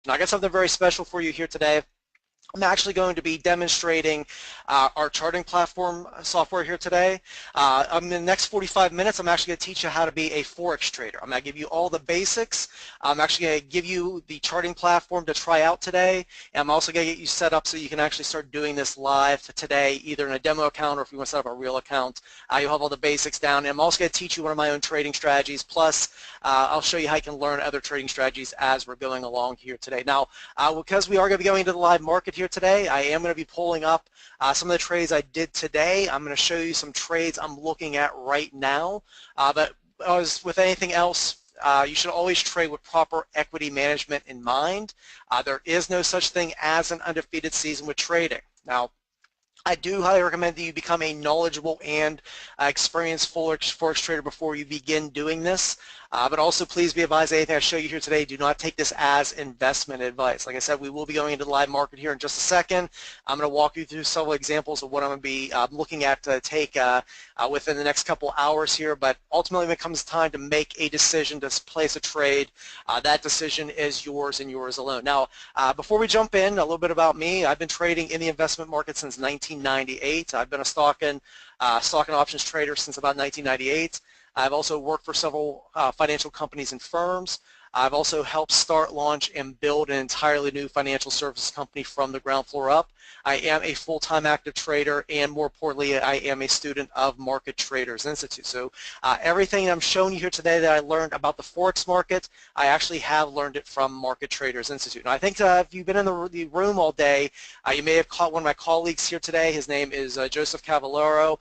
Now, I got something very special for you here today. I'm actually going to be demonstrating our charting platform software here today. In the next 45 minutes, I'm actually going to teach you how to be a Forex trader. I'm going to give you all the basics. I'm actually going to give you the charting platform to try out today. And I'm also going to get you set up so you can actually start doing this live today, either in a demo account or if you want to set up a real account. You'll have all the basics down. And I'm also going to teach you one of my own trading strategies. Plus, I'll show you how you can learn other trading strategies as we're going along here today. Now, because we are going to be going into the live market here today, I am going to be pulling up some of the trades I did today. I'm going to show you some trades I'm looking at right now. But as with anything else, you should always trade with proper equity management in mind. There is no such thing as an undefeated season with trading. Now, I do highly recommend that you become a knowledgeable and experienced Forex trader before you begin doing this. But also please be advised anything I show you here today, do not take this as investment advice. Like I said, we will be going into the live market here in just a second. I'm going to walk you through several examples of what I'm going to be looking at to take within the next couple hours here. But ultimately when it comes time to make a decision to place a trade, that decision is yours and yours alone. Now, before we jump in, a little bit about me. I've been trading in the investment market since 1998. I've been a stock and options trader since about 1998. I've also worked for several financial companies and firms. I've also helped start, launch, and build an entirely new financial services company from the ground floor up. I am a full-time active trader, and more importantly, I am a student of Market Traders Institute. So everything I'm showing you here today that I learned about the Forex market, I actually have learned it from Market Traders Institute. Now, I think if you've been in the room all day, you may have caught one of my colleagues here today. His name is Joseph Cavallaro.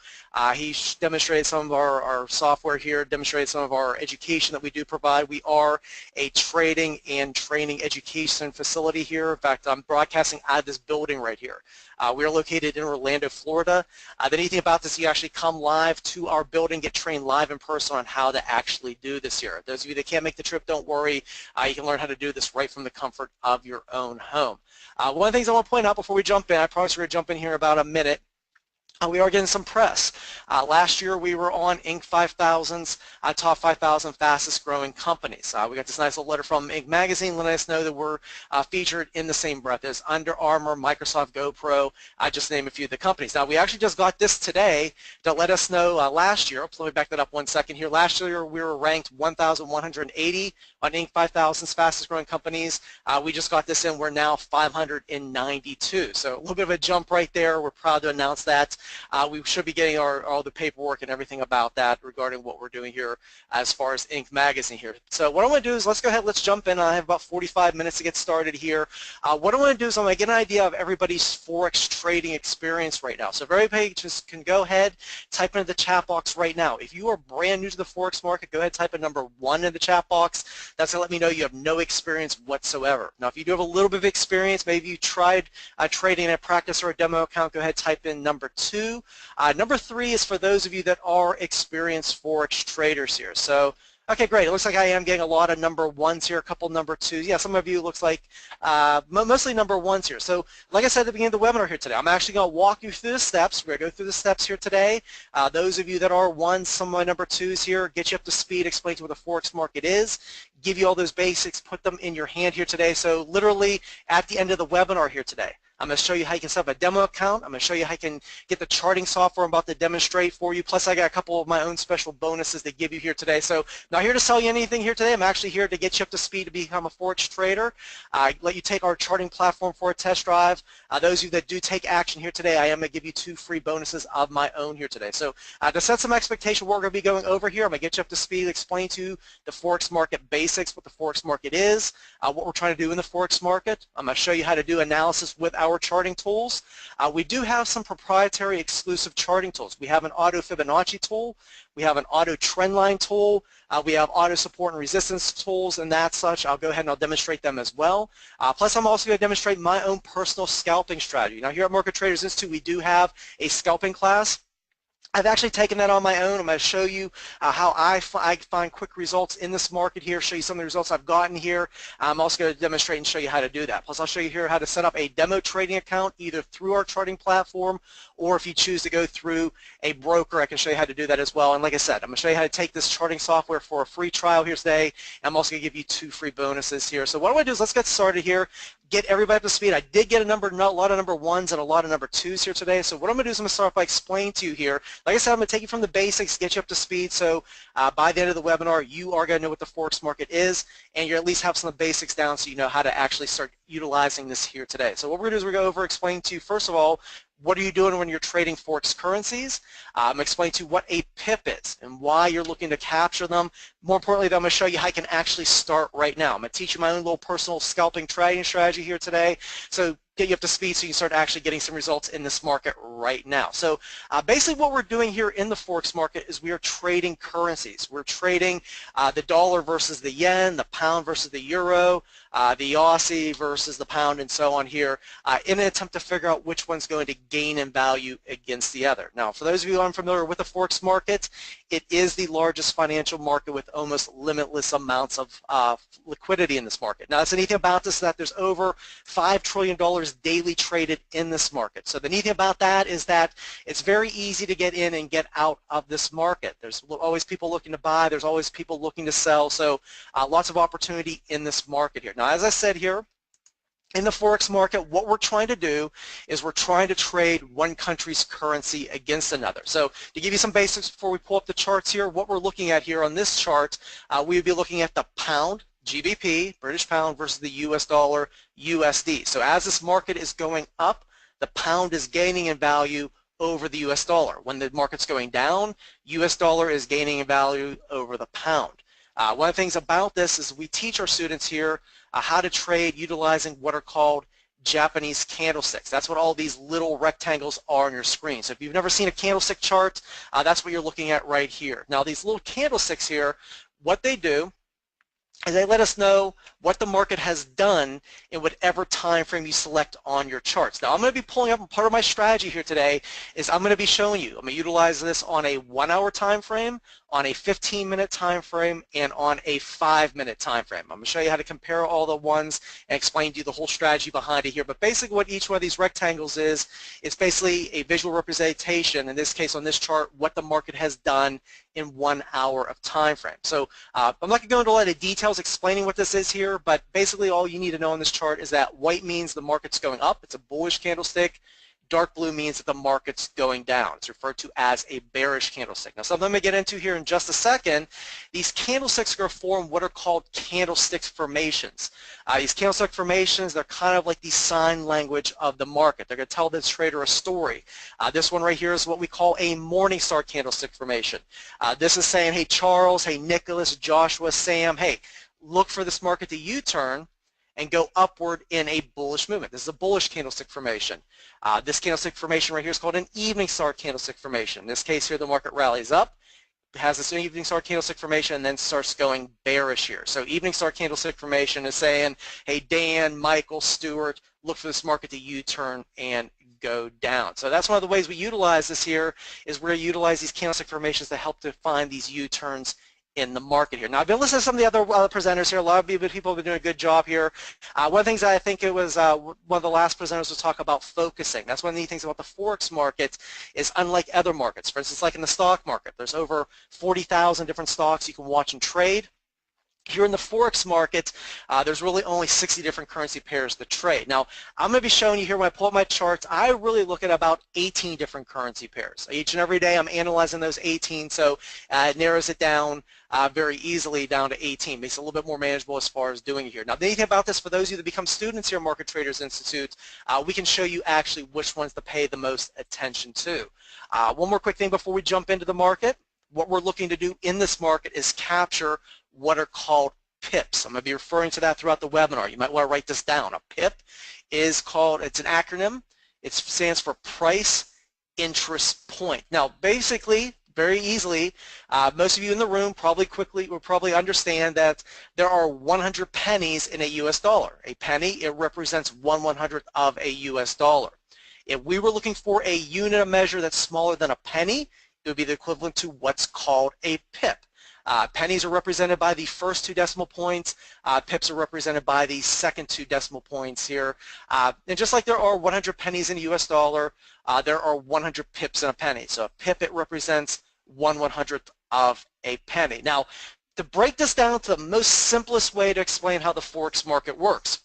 He demonstrated some of our software here, demonstrated some of our education that we do provide. We are a trading and training education facility here. In fact, I'm broadcasting out of this building right here. We are located in Orlando, Florida. The neat thing about this, you actually come live to our building, get trained live in person on how to actually do this here. Those of you that can't make the trip, don't worry. You can learn how to do this right from the comfort of your own home. One of the things I want to point out before we jump in, I promise we're going to jump in here in about a minute. We are getting some press. Last year we were on Inc. 5000's top 5,000 fastest growing companies. We got this nice little letter from Inc. magazine letting us know that we're featured in the same breath as Under Armour, Microsoft, GoPro, just to name a few of the companies. Now we actually just got this today to let us know last year, let me back that up one second here, last year we were ranked 1,180 on Inc. 5000's fastest growing companies. We just got this in, we're now 592. So a little bit of a jump right there. We're proud to announce that. We should be getting all the paperwork and everything about that regarding what we're doing here as far as Inc. magazine here. So what I'm going to do is let's go ahead, let's jump in. I have about 45 minutes to get started here. What I'm going to do is I'm going to get an idea of everybody's Forex trading experience right now. So if everybody just can go ahead, type into the chat box right now. If you are brand new to the Forex market, go ahead and type in number 1 in the chat box. That's going to let me know you have no experience whatsoever. Now if you do have a little bit of experience, maybe you tried trading in a practice or a demo account, go ahead, type in number 2. Number 3 is for those of you that are experienced Forex traders here. So, okay, great. It looks like I am getting a lot of number 1s here, a couple number 2s. Yeah, some of you looks like mostly number 1s here. So, like I said at the beginning of the webinar here today, I'm actually going to walk you through the steps. We're going to go through the steps here today. Those of you that are 1s, some of my number 2s here, get you up to speed, explain to you what the Forex market is, give you all those basics, put them in your hand here today. So, literally at the end of the webinar here today, I'm going to show you how you can set up a demo account. I'm going to show you how you can get the charting software I'm about to demonstrate for you. Plus, I got a couple of my own special bonuses to give you here today. So, not here to sell you anything here today. I'm actually here to get you up to speed to become a Forex trader. Let you take our charting platform for a test drive. Those of you that do take action here today, I am going to give you 2 free bonuses of my own here today. So, to set some expectation, what we're going to be going over here, I'm going to get you up to speed, explain to you the Forex market basics, what the Forex market is, what we're trying to do in the Forex market. I'm going to show you how to do analysis with our charting tools. We do have some proprietary exclusive charting tools. We have an auto Fibonacci tool, we have an auto trendline tool, we have auto support and resistance tools and that such. I'll go ahead and I'll demonstrate them as well. Plus I'm also going to demonstrate my own personal scalping strategy. Now here at Market Traders Institute we do have a scalping class. I've actually taken that on my own. I'm going to show you how I find quick results in this market here, show you some of the results I've gotten here. I'm also going to demonstrate and show you how to do that. Plus, I'll show you here how to set up a demo trading account either through our charting platform, or if you choose to go through a broker, I can show you how to do that as well. And like I said, I'm going to show you how to take this charting software for a free trial here today. I'm also going to give you 2 free bonuses here. So what I want to do is let's get started here. Get everybody up to speed. I did get a lot of number 1s and a lot of number 2s here today. So what I'm going to do is I'm going to start off by explaining to you here. Like I said, I'm going to take you from the basics, get you up to speed. So by the end of the webinar, you are going to know what the Forex market is, and you at least have some of the basics down so you know how to actually start utilizing this here today. So what we're going to do is we're going to go over explain to you, first of all, what are you doing when you're trading Forex currencies? I'm explaining to you what a pip is and why you're looking to capture them. More importantly, though, I'm going to show you how you can actually start right now. I'm going to teach you my own little personal scalping trading strategy here today. So get you up to speed so you can start actually getting some results in this market right now. So basically what we're doing here in the Forex market is we are trading currencies. We're trading the dollar versus the yen, the pound versus the euro, the Aussie versus the pound, and so on here in an attempt to figure out which one's going to gain in value against the other. Now, for those of you who are unfamiliar with the Forex market, it is the largest financial market with almost limitless amounts of liquidity in this market. Now, that's the neat thing about this, is that there's over $5 trillion daily traded in this market. So the neat thing about that is that it's very easy to get in and get out of this market. There's always people looking to buy, there's always people looking to sell, so lots of opportunity in this market here. Now, as I said here, in the Forex market, what we're trying to do is we're trying to trade one country's currency against another. So to give you some basics before we pull up the charts here, what we're looking at here on this chart, we would be looking at the pound, GBP, British pound, versus the US dollar, USD. So as this market is going up, the pound is gaining in value over the US dollar. When the market's going down, US dollar is gaining in value over the pound. One of the things about this is we teach our students here how to trade utilizing what are called Japanese candlesticks. That's what all these little rectangles are on your screen. So if you've never seen a candlestick chart, that's what you're looking at right here. Now, these little candlesticks here, what they do is they let us know what the market has done in whatever time frame you select on your charts. Now, I'm going to be pulling up, part of my strategy here today is I'm going to be showing you, I'm going to utilize this on a 1-hour time frame, on a 15-minute time frame, and on a 5-minute time frame. I'm going to show you how to compare all the ones and explain to you the whole strategy behind it here. But basically what each one of these rectangles is, it's basically a visual representation, in this case on this chart, what the market has done in 1 hour of time frame. So I'm not going to go into a lot of details explaining what this is here, but basically all you need to know on this chart is that white means the market's going up, it's a bullish candlestick. Dark blue means that the market's going down. It's referred to as a bearish candlestick. Now, something I'm going to get into here in just a second, these candlesticks are going to form what are called candlestick formations. These candlestick formations, they're kind of like the sign language of the market. They're going to tell the trader a story. This one right here is what we call a Morningstar candlestick formation. This is saying, hey, Charles, hey, Nicholas, Joshua, Sam, hey, look for this market to U-turn and go upward in a bullish movement. This is a bullish candlestick formation. This candlestick formation right here is called an evening star candlestick formation. In this case here, the market rallies up, has this evening star candlestick formation, and then starts going bearish here. So evening star candlestick formation is saying, hey, Dan, Michael, Stuart, look for this market to U-turn and go down. So that's one of the ways we utilize this here, is we're going to utilize these candlestick formations to help to find these U-turns in the market here. Now, I've been listening to some of the other presenters here. A lot of people have been doing a good job here. One of the things I think it was one of the last presenters was talk about focusing. That's one of the neat things about the Forex market is unlike other markets. For instance, like in the stock market, there's over 40,000 different stocks you can watch and trade. Here in the Forex market, there's really only 60 different currency pairs to trade. Now, I'm going to be showing you here when I pull up my charts, I really look at about 18 different currency pairs. Each and every day I'm analyzing those 18, so it narrows it down very easily down to 18. Makes it a little bit more manageable as far as doing it here. Now, the neat thing about this, for those of you that become students here at Market Traders Institute, we can show you actually which ones to pay the most attention to. One more quick thing before we jump into the market. What we're looking to do in this market is capture what are called pips. I'm going to be referring to that throughout the webinar. You might want to write this down. A pip is called, it's an acronym. It stands for price interest point. Now, basically, very easily, most of you in the room will probably understand that there are 100 pennies in a US dollar. A penny, it represents 1/100th of a US dollar. If we were looking for a unit of measure that's smaller than a penny, it would be the equivalent to what's called a pip. Pennies are represented by the first 2 decimal points. Pips are represented by the second 2 decimal points here. And just like there are 100 pennies in a US dollar, there are 100 pips in a penny. So a pip, it represents 1/100th of a penny. Now, to break this down to the most simplest way to explain how the Forex market works,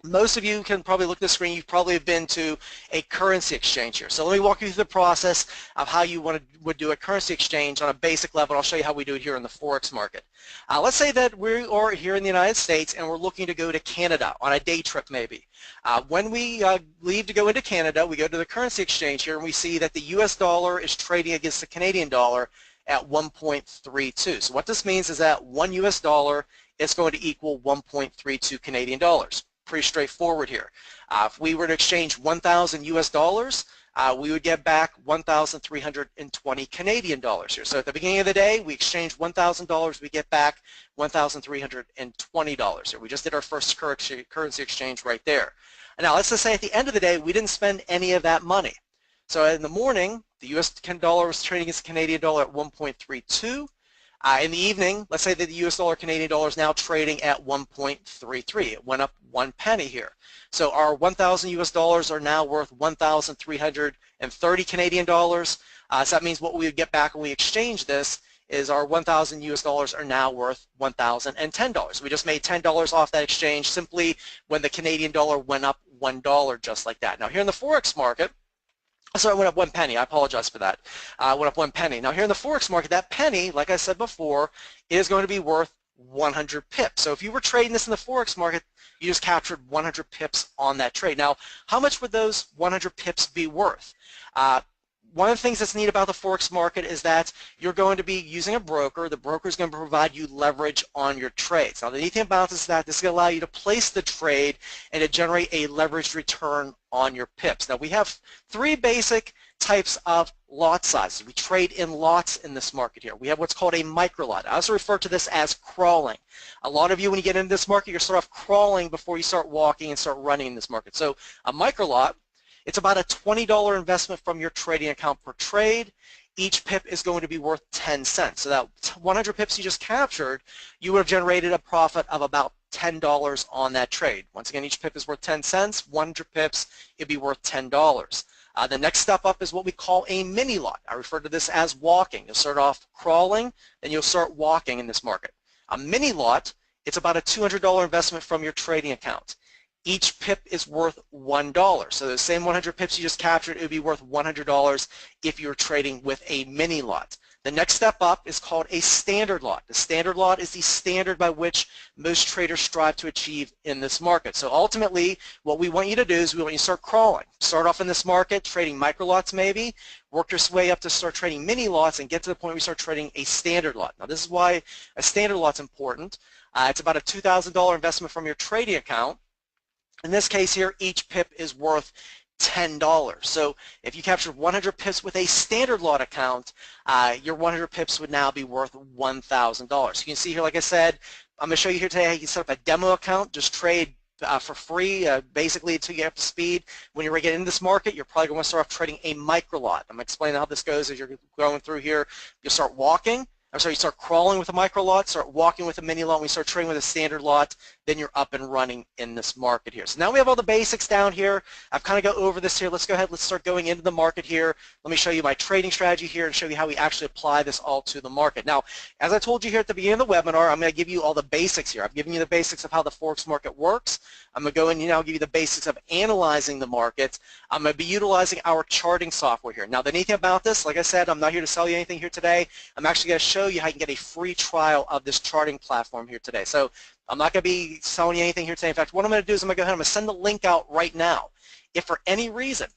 most of you can probably look at the screen. You've probably been to a currency exchange here. So let me walk you through the process of how you would do a currency exchange on a basic level. I'll show you how we do it here in the Forex market. Let's say that we are here in the United States and we're looking to go to Canada on a day trip maybe. When we leave to go into Canada, we go to the currency exchange here and we see that the US dollar is trading against the Canadian dollar at 1.32. So what this means is that 1 US dollar is going to equal 1.32 Canadian dollars. Pretty straightforward here. If we were to exchange 1,000 US dollars, we would get back 1,320 Canadian dollars here. So at the beginning of the day, we exchange $1,000, we get back $1,320 here. We just did our first currency exchange right there. And now let's just say at the end of the day, we didn't spend any of that money. So in the morning, the US dollar was trading against the Canadian dollar at 1.32. In the evening, let's say that the US dollar Canadian dollar is now trading at 1.33. It went up 1 penny here. So our 1,000 US dollars are now worth 1,330 Canadian dollars. So that means what we would get back when we exchange this is our 1,000 US dollars are now worth $1,010. We just made $10 off that exchange simply when the Canadian dollar went up $1 just like that. Now here in the Forex market, so it went up 1 penny. I apologize for that. Went up 1 penny. Now here in the Forex market, that penny, like I said before, is going to be worth 100 pips. So if you were trading this in the Forex market, you just captured 100 pips on that trade. Now, how much would those 100 pips be worth? One of the things that's neat about the Forex market is that you're going to be using a broker. The broker is going to provide you leverage on your trades. Now, the neat thing about this is that this is going to allow you to place the trade and to generate a leveraged return on your pips. Now, we have 3 basic types of lot sizes. We trade in lots in this market here. We have what's called a micro lot. I also refer to this as crawling. A lot of you, when you get into this market, you start off crawling before you start walking and start running in this market. So a micro lot, it's about a $20 investment from your trading account per trade. Each pip is going to be worth 10 cents. So that 100 pips you just captured, you would have generated a profit of about $10 on that trade. Once again, each pip is worth 10 cents. 100 pips, it'd be worth $10. The next step up is what we call a mini lot. I refer to this as walking. You'll start off crawling, then you'll start walking in this market. A mini lot, it's about a $200 investment from your trading account. Each pip is worth $1. So the same 100 pips you just captured, it would be worth $100 if you were trading with a mini lot. The next step up is called a standard lot. The standard lot is the standard by which most traders strive to achieve in this market. So ultimately, what we want you to do is we want you to start crawling. Start off in this market, trading micro lots maybe, work your way up to start trading mini lots and get to the point where you start trading a standard lot. Now this is why a standard lot's important. It's about a $2,000 investment from your trading account. In this case here, each pip is worth $10. So if you captured 100 pips with a standard lot account, your 100 pips would now be worth $1,000. You can see here, like I said, I'm going to show you here today how you can set up a demo account, just trade for free, basically until you get up to speed. When you're ready to get into this market, you're probably going to start off trading a micro lot. I'm going to explain how this goes as you're going through here. You'll start walking. You start crawling with a micro lot, start walking with a mini lot, we start trading with a standard lot, then you're up and running in this market here. So now we have all the basics down here. I've kind of got over this here. Let's go ahead, let's start going into the market here. Let me show you my trading strategy here and show you how we actually apply this all to the market. Now, as I told you here at the beginning of the webinar, I'm going to give you all the basics here. I've given you the basics of how the Forex market works. I'm going to go in and now give you the basics of analyzing the market. I'm going to be utilizing our charting software here. Now, the neat thing about this, like I said, I'm not here to sell you anything here today. I'm actually going to show you how you can get a free trial of this charting platform here today. So I'm not going to be selling you anything here today. In fact, what I'm going to do is I'm going to go ahead and I'm going to send the link out right now. If for any reason,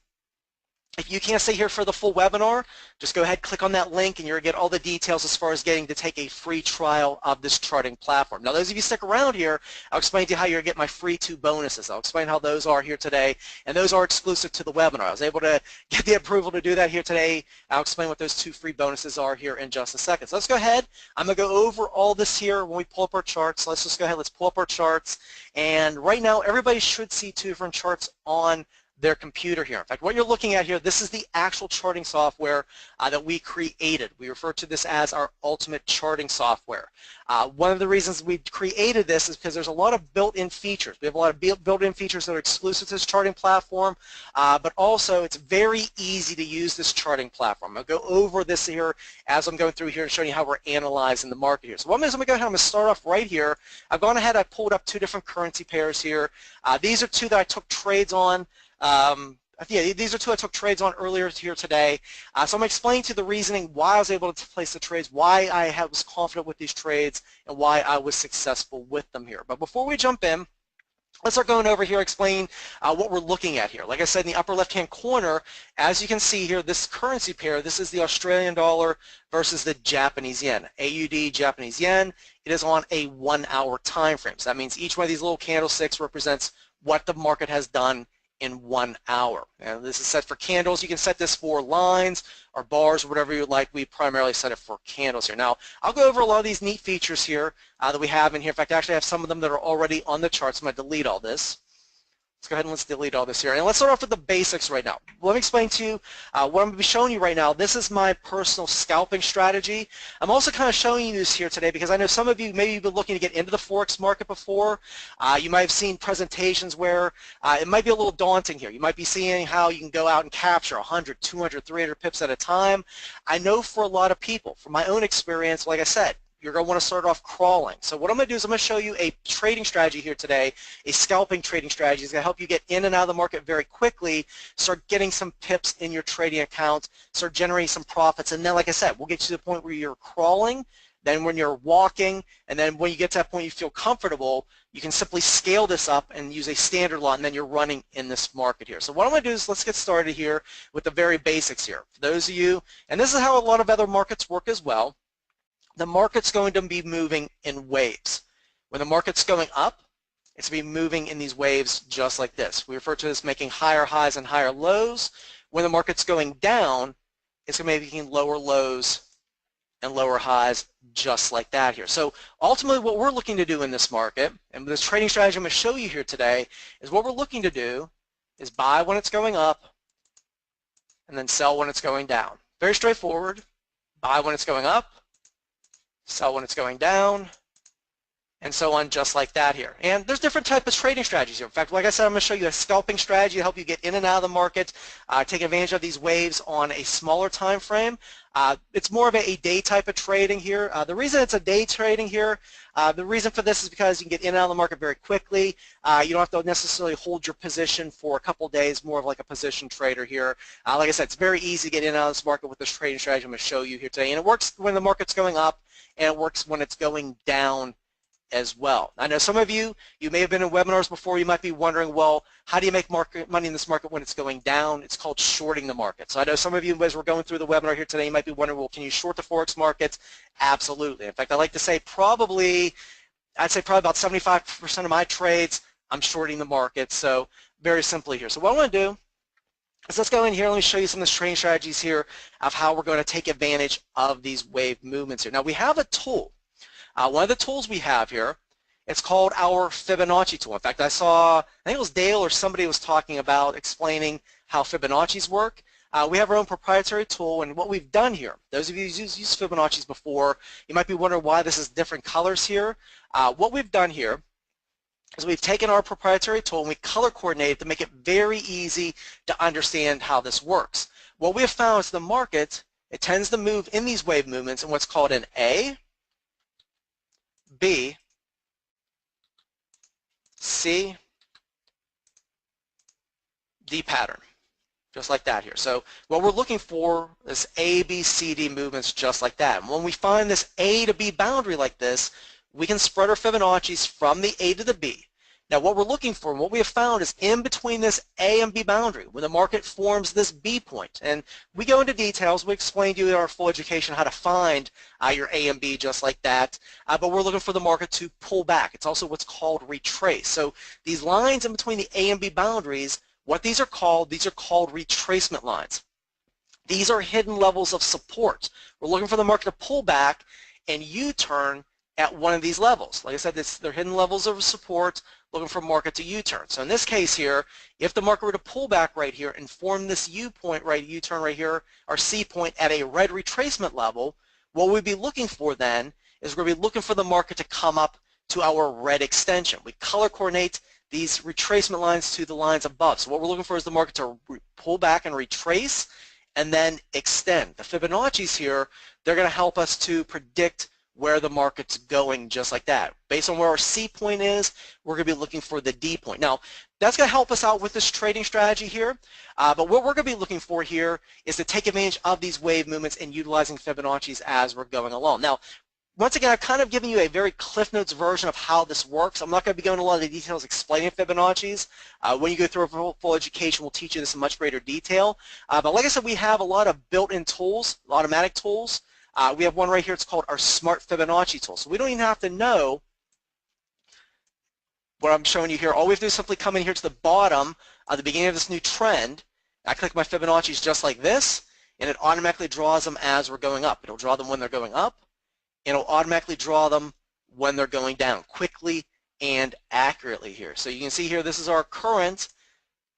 if you can't stay here for the full webinar, just go ahead, click on that link, and you're going to get all the details as far as getting to take a free trial of this charting platform. Now, those of you stick around here, I'll explain to you how you're going to get my free 2 bonuses. I'll explain how those are here today, and those are exclusive to the webinar. I was able to get the approval to do that here today. I'll explain what those 2 free bonuses are here in just a second. So let's go ahead. I'm going to go over all this here when we pull up our charts. Let's just go ahead. Let's pull up our charts. And right now, everybody should see 2 different charts on their computer here. In fact, what you're looking at here, this is the actual charting software that we created. We refer to this as our ultimate charting software. One of the reasons we created this is because there's a lot of built-in features. We have a lot of built-in features that are exclusive to this charting platform, but also it's very easy to use this charting platform. I'll go over this here as I'm going through here and showing you how we're analyzing the market here. So what I'm going to go ahead and I'm going to start off right here. I've gone ahead, I pulled up two different currency pairs here. These are two that I took trades on. Yeah, these are two I took trades on earlier here today. So I'm going to explain to you the reasoning why I was able to place the trades, why I was confident with these trades, and why I was successful with them here. But before we jump in, let's start going over here, explain what we're looking at here. Like I said, in the upper left-hand corner, as you can see here, this currency pair, this is the Australian dollar versus the Japanese yen. AUD, Japanese yen, it is on a 1 hour time frame. So that means each one of these little candlesticks represents what the market has done in 1 hour. And this is set for candles. You can set this for lines or bars or whatever you like. We primarily set it for candles here. Now, I'll go over a lot of these neat features here that we have in here. In fact, I actually have some of them that are already on the charts. I'm going to delete all this. Let's go ahead and let's delete all this here. And let's start off with the basics right now. Let me explain to you what I'm going to be showing you right now. This is my personal scalping strategy. I'm also kind of showing you this here today because I know some of you maybe you've been looking to get into the Forex market before. You might have seen presentations where it might be a little daunting here. You might be seeing how you can go out and capture 100, 200, 300 pips at a time. I know for a lot of people, from my own experience, like I said, you're going to want to start off crawling. So what I'm going to do is I'm going to show you a trading strategy here today, a scalping trading strategy. It's going to help you get in and out of the market very quickly, start getting some pips in your trading account, start generating some profits, and then, like I said, we'll get you to the point where you're crawling, then when you're walking, and then when you get to that point you feel comfortable, you can simply scale this up and use a standard lot, and then you're running in this market here. So what I'm going to do is let's get started here with the very basics here. For those of you, and this is how a lot of other markets work as well, the market's going to be moving in waves. When the market's going up, it's going to be moving in these waves just like this. We refer to this making higher highs and higher lows. When the market's going down, it's going to be making lower lows and lower highs just like that here. So ultimately what we're looking to do in this market, and this trading strategy I'm going to show you here today, is what we're looking to do is buy when it's going up and then sell when it's going down. Very straightforward. Buy when it's going up, sell when it's going down, and so on, just like that here. And there's different types of trading strategies here. In fact, like I said, I'm going to show you a scalping strategy to help you get in and out of the market, take advantage of these waves on a smaller time frame. It's more of a day type of trading here. The reason it's a day trading here, the reason for this is because you can get in and out of the market very quickly. You don't have to necessarily hold your position for a couple days, more of like a position trader here. Like I said, it's very easy to get in and out of this market with this trading strategy I'm going to show you here today. And it works when the market's going up, and it works when it's going down as well. I know some of you may have been in webinars before. You might be wondering, well, how do you make money in this market when it's going down? It's called shorting the market. So I know some of you, as we're going through the webinar here today, you might be wondering, well, can you short the Forex markets? Absolutely. In fact, I like to say I'd say probably about 75% of my trades, I'm shorting the market. So very simply here. So what I want to do is let's go in here. Let me show you some of the trading strategies here of how we're going to take advantage of these wave movements here. Now we have a tool. One of the tools we have here, it's called our Fibonacci tool. In fact, I think it was Dale or somebody was talking about explaining how Fibonacci's work. We have our own proprietary tool, and what we've done here, those of you who've used Fibonacci's before, you might be wondering why this is different colors here. What we've done here is we've taken our proprietary tool and we color coordinated to make it very easy to understand how this works. What we have found is the market, it tends to move in these wave movements in what's called an A, B, C, D pattern, just like that here. So what we're looking for is A, B, C, D movements just like that. And when we find this A to B boundary like this, we can spread our Fibonacci's from the A to the B. Now what we're looking for and what we have found is in between this A and B boundary, when the market forms this B point. And we go into details, we explain to you in our full education how to find your A and B just like that, but we're looking for the market to pull back. It's also what's called retrace. So these lines in between the A and B boundaries, what these are called retracement lines. These are hidden levels of support. We're looking for the market to pull back and U-turn at one of these levels. Like I said, they're hidden levels of support, looking for market to U-turn. So in this case here, if the market were to pull back right here and form this U-point, right, U-turn right here, our C point at a red retracement level, what we'd be looking for then is we're going to be looking for the market to come up to our red extension. We color coordinate these retracement lines to the lines above. So what we're looking for is the market to pull back and retrace and then extend. The Fibonacci's here, they're going to help us to predict where the market's going just like that. Based on where our C point is, we're going to be looking for the D point. Now, that's going to help us out with this trading strategy here, but what we're going to be looking for here is to take advantage of these wave movements and utilizing Fibonacci's as we're going along. Now, once again, I've kind of given you a very Cliff Notes version of how this works. I'm not going to be going into a lot of the details explaining Fibonacci's. When you go through a full education, we'll teach you this in much greater detail. But like I said, we have a lot of built-in tools, automatic tools. We have one right here, it's called our Smart Fibonacci tool. So we don't even have to know what I'm showing you here. All we have to do is simply come in here to the bottom at the beginning of this new trend. I click my Fibonacci's just like this, and it automatically draws them as we're going up. It'll draw them when they're going up. It'll automatically draw them when they're going down quickly and accurately here. So you can see here, this is our current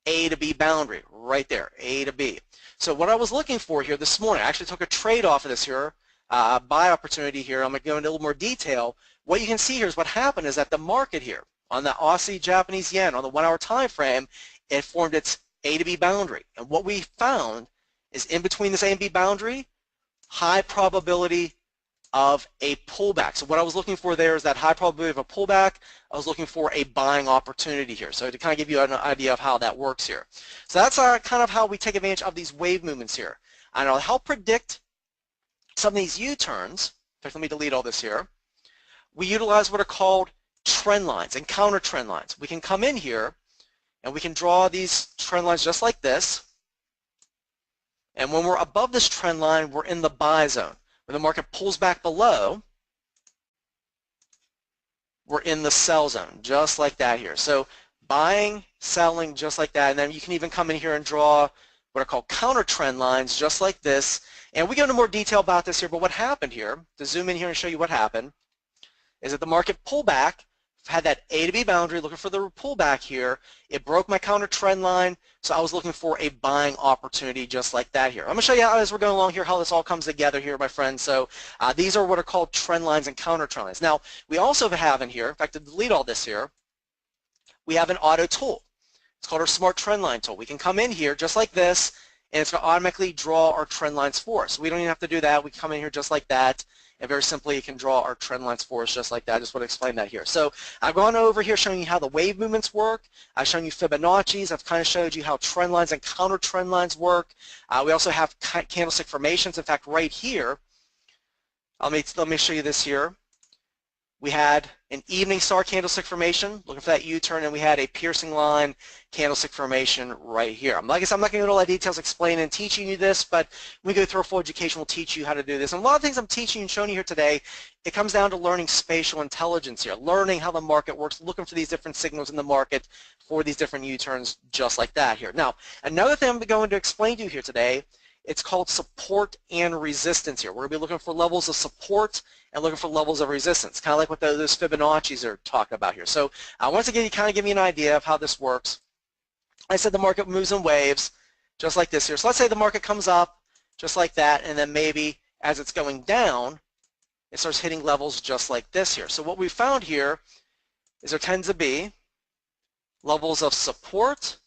A to B boundary right there, A to B. So what I was looking for here this morning, I actually took a trade off of this here, buy opportunity here. I'm going to go into a little more detail. What you can see here is what happened is that the market here on the Aussie Japanese yen on the 1 hour time frame, it formed its A to B boundary. And what we found is in between this A and B boundary, high probability of a pullback. So what I was looking for there is that high probability of a pullback. I was looking for a buying opportunity here. So to kind of give you an idea of how that works here. So that's kind of how we take advantage of these wave movements here. And I'll help predict some of these U-turns. In fact, let me delete all this here. We utilize what are called trend lines and counter trend lines. We can come in here and we can draw these trend lines just like this. And when we're above this trend line, we're in the buy zone. When the market pulls back below, we're in the sell zone, just like that here. So buying, selling, just like that. And then you can even come in here and draw what are called counter trend lines, just like this. And we go into more detail about this here, but what happened here, to zoom in here and show you what happened, is that the market pulled back, had that A to B boundary, looking for the pullback here. It broke my counter trend line, so I was looking for a buying opportunity just like that here. I'm going to show you how, as we're going along here, how this all comes together here, my friends. So these are what are called trend lines and counter trend lines. Now, we also have in here, in fact, to delete all this here, we have an auto tool. It's called our Smart Trend Line tool. We can come in here just like this, and it's going to automatically draw our trend lines for us. So we don't even have to do that. We come in here just like that. And very simply, you can draw our trend lines for us just like that. I just want to explain that here. So I've gone over here showing you how the wave movements work. I've shown you Fibonacci's. I've kind of showed you how trend lines and counter trend lines work. We also have candlestick formations. In fact, right here, let me show you this here. We had an evening star candlestick formation, looking for that U-turn, and we had a piercing line candlestick formation right here. Like I said, I'm not going to go into all the details explaining and teaching you this, but when we go through a full education, we'll teach you how to do this. And a lot of things I'm teaching and showing you here today, it comes down to learning spatial intelligence here, learning how the market works, looking for these different signals in the market for these different U-turns just like that here. Now, another thing I'm going to explain to you here today, it's called support and resistance here. We're going to be looking for levels of support and looking for levels of resistance, kind of like what those Fibonacci's are talking about here. So once again, you kind of give me an idea of how this works. I said the market moves in waves, just like this here. So let's say the market comes up, just like that, and then maybe as it's going down, it starts hitting levels just like this here. So what we found here is there tends to be levels of support,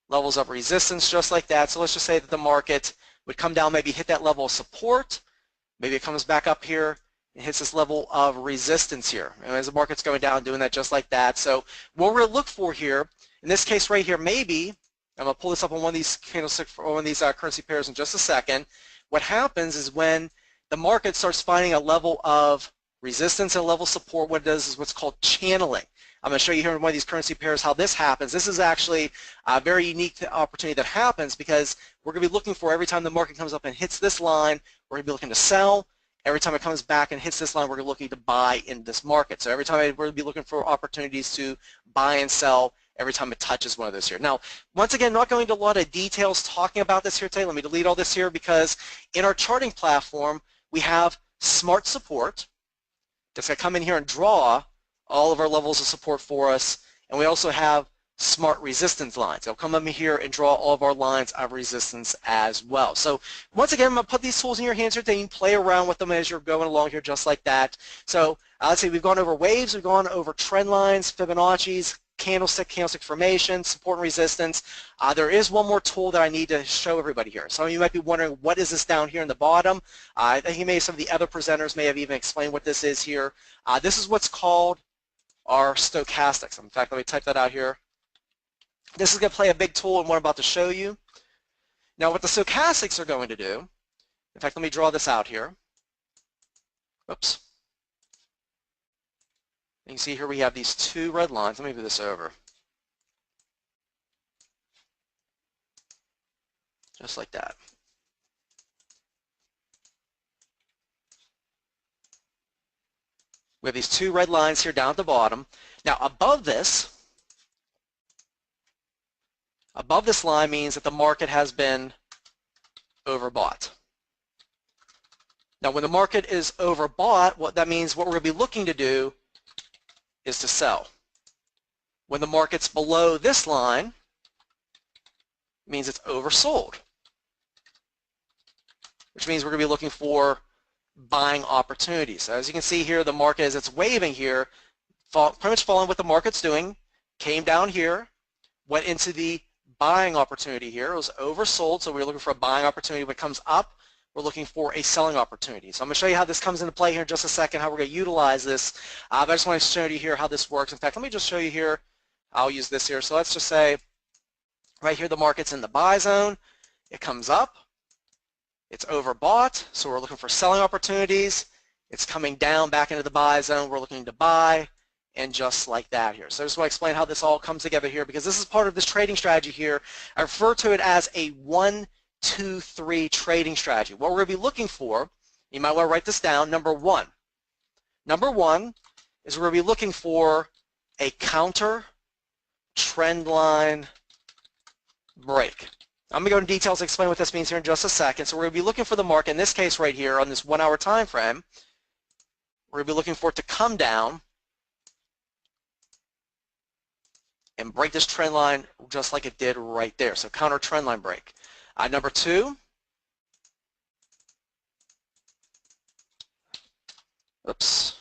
levels of resistance, just like that. So let's just say that the market would come down, maybe hit that level of support, maybe it comes back up here and hits this level of resistance here. And as the market's going down, doing that just like that. So what we're going to look for here, in this case right here, maybe, I'm going to pull this up on one of these candlestick, or one of these currency pairs in just a second. What happens is when the market starts finding a level of resistance and a level of support, what it does is what's called channeling. I'm going to show you here in one of these currency pairs how this happens. This is actually a very unique opportunity that happens because we're going to be looking for every time the market comes up and hits this line, we're going to be looking to sell. Every time it comes back and hits this line, we're looking to buy in this market. So every time we're going to be looking for opportunities to buy and sell every time it touches one of those here. Now, once again, not going into a lot of details talking about this here today. Let me delete all this here because in our charting platform, we have smart support, It's going to come in here and draw all of our levels of support for us, and we also have smart resistance lines. It'll come in here and draw all of our lines of resistance as well. So once again, I'm going to put these tools in your hands here, so you can play around with them as you're going along here just like that. So let's say we've gone over waves, we've gone over trend lines, Fibonacci's, candlestick formation, support and resistance. There is one more tool that I need to show everybody here. Some of you might be wondering, what is this down here in the bottom? I think some of the other presenters may have even explained what this is here. This is what's called our stochastics. In fact, let me type that out here. This is going to play a big tool in what I'm about to show you. Now, what the stochastics are going to do, in fact, let me draw this out here. Oops. You can see here we have these two red lines. Let me move this over. Just like that. We have these two red lines here down at the bottom. Now, above this line means that the market has been overbought. Now, when the market is overbought, what that means, what we're going to be looking to do is to sell. When the market's below this line, it means it's oversold, which means we're going to be looking for buying opportunities. So as you can see here, the market, as it's waving here, pretty much following what the market's doing, came down here, went into the buying opportunity here. It was oversold, so we're looking for a buying opportunity. When it comes up, we're looking for a selling opportunity. So I'm going to show you how this comes into play here in just a second, how we're going to utilize this. But I just want to show you here how this works. In fact, let me just show you here. I'll use this here. So let's just say right here the market's in the buy zone. It comes up. It's overbought, so we're looking for selling opportunities. It's coming down back into the buy zone. We're looking to buy, and just like that here. So I just want to explain how this all comes together here, because this is part of this trading strategy here. I refer to it as a 1, 2, 3 trading strategy. What we're going to be looking for, you might want to write this down, number one is we're going to be looking for a counter trend line break. I'm going to go into details to explain what this means here in just a second. So we're going to be looking for the market, in this case right here on this 1 hour time frame, we're going to be looking for it to come down and break this trend line just like it did right there. So counter trend line break. Number two, oops.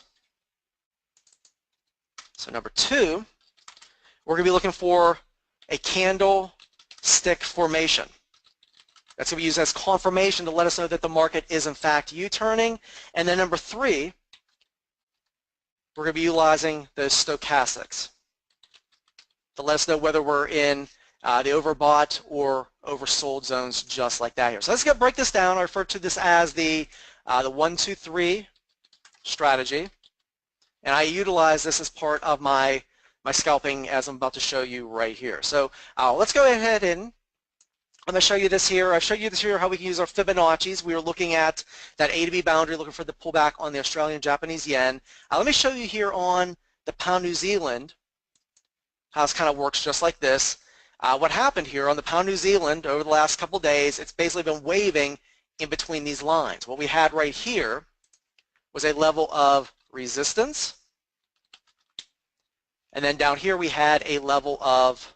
So number two, we're going to be looking for a candlestick formation. That's going to be used as confirmation to let us know that the market is in fact U-turning. And then number three, we're going to be utilizing those stochastics to let us know whether we're in the overbought or oversold zones, just like that here. So let's break this down. I refer to this as the 1, 2, 3 strategy, and I utilize this as part of my scalping, as I'm about to show you right here. So let's go ahead and I'm going to show you this here. I've showed you this here how we can use our Fibonacci's. We were looking at that A to B boundary, looking for the pullback on the Australian Japanese yen. Let me show you here on the pound New Zealand how this kind of works just like this. What happened here on the pound New Zealand over the last couple of days, it's basically been waving in between these lines. What we had right here was a level of resistance, and then down here we had a level of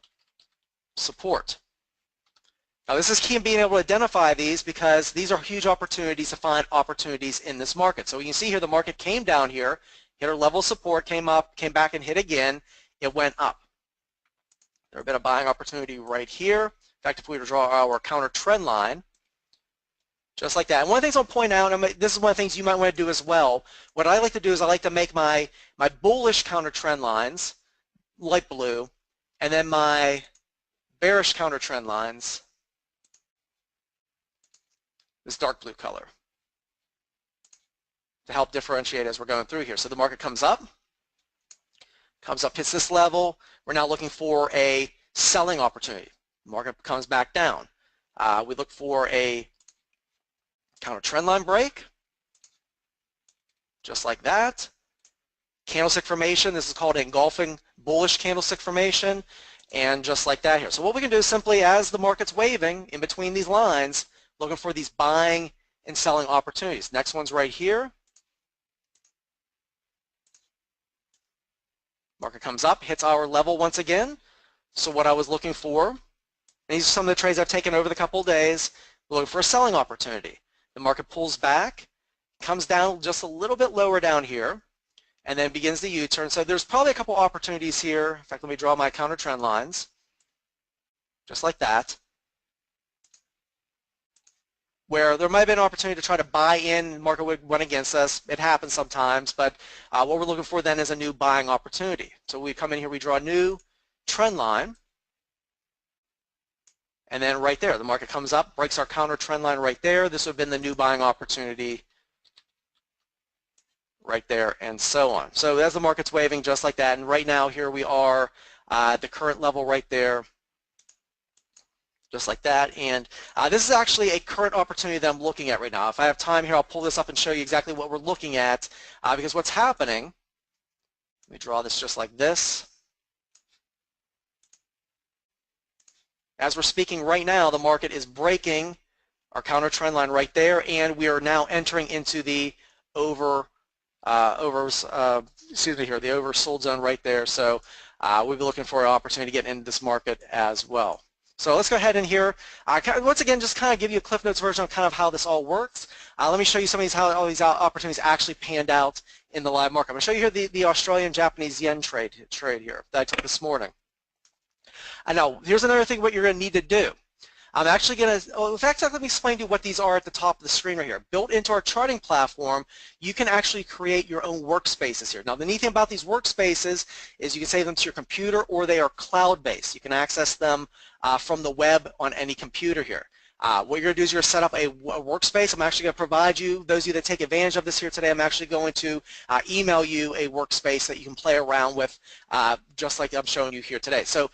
support. Now this is key in being able to identify these, because these are huge opportunities to find opportunities in this market. So you can see here the market came down here, hit our level of support, came up, came back and hit again, it went up. There would have been a buying opportunity right here. In fact, if we were to draw our counter trend line, just like that. And one of the things I'll point out, and this is one of the things you might want to do as well, what I like to do is I like to make my bullish counter trend lines light blue, and then my bearish counter trend lines this dark blue color to help differentiate as we're going through here. So the market comes up, hits this level. We're now looking for a selling opportunity. The market comes back down. We look for a counter trend line break, just like that. Candlestick formation, this is called engulfing bullish candlestick formation, and just like that here. So what we can do is simply, as the market's waving in between these lines, looking for these buying and selling opportunities. Next one's right here. Market comes up, hits our level once again. So what I was looking for, and these are some of the trades I've taken over the couple of days, looking for a selling opportunity. The market pulls back, comes down just a little bit lower down here, and then begins the U-turn. So there's probably a couple opportunities here. In fact, let me draw my counter trend lines, just like that, where there might have been an opportunity to try to buy in, the market would went against us. It happens sometimes, but what we're looking for then is a new buying opportunity. So we come in here, we draw a new trend line, and then right there, the market comes up, breaks our counter trend line right there. This would have been the new buying opportunity right there, and so on. So as the market's waving just like that, and right now here we are at the current level right there, just like that. And this is actually a current opportunity that I'm looking at right now. If I have time here, I'll pull this up and show you exactly what we're looking at, because what's happening, let me draw this just like this. As we're speaking right now, the market is breaking our counter trend line right there, and we are now entering into the oversold zone right there. So we'll be looking for an opportunity to get into this market as well. So let's go ahead in here. Once again, just kind of give you a Cliff Notes version of kind of how this all works. Let me show you some of these, how all these opportunities actually panned out in the live market. I'm going to show you here the Australian Japanese yen trade here that I took this morning. Now, here's another thing what you're going to need to do. I'm actually going to, in fact, let me explain to you what these are at the top of the screen right here. Built into our charting platform, you can actually create your own workspaces here. Now, the neat thing about these workspaces is you can save them to your computer, or they are cloud-based. You can access them from the web on any computer here. What you're going to do is you're going to set up a workspace. I'm actually going to provide you, those of you that take advantage of this here today, I'm actually going to email you a workspace that you can play around with just like I'm showing you here today. So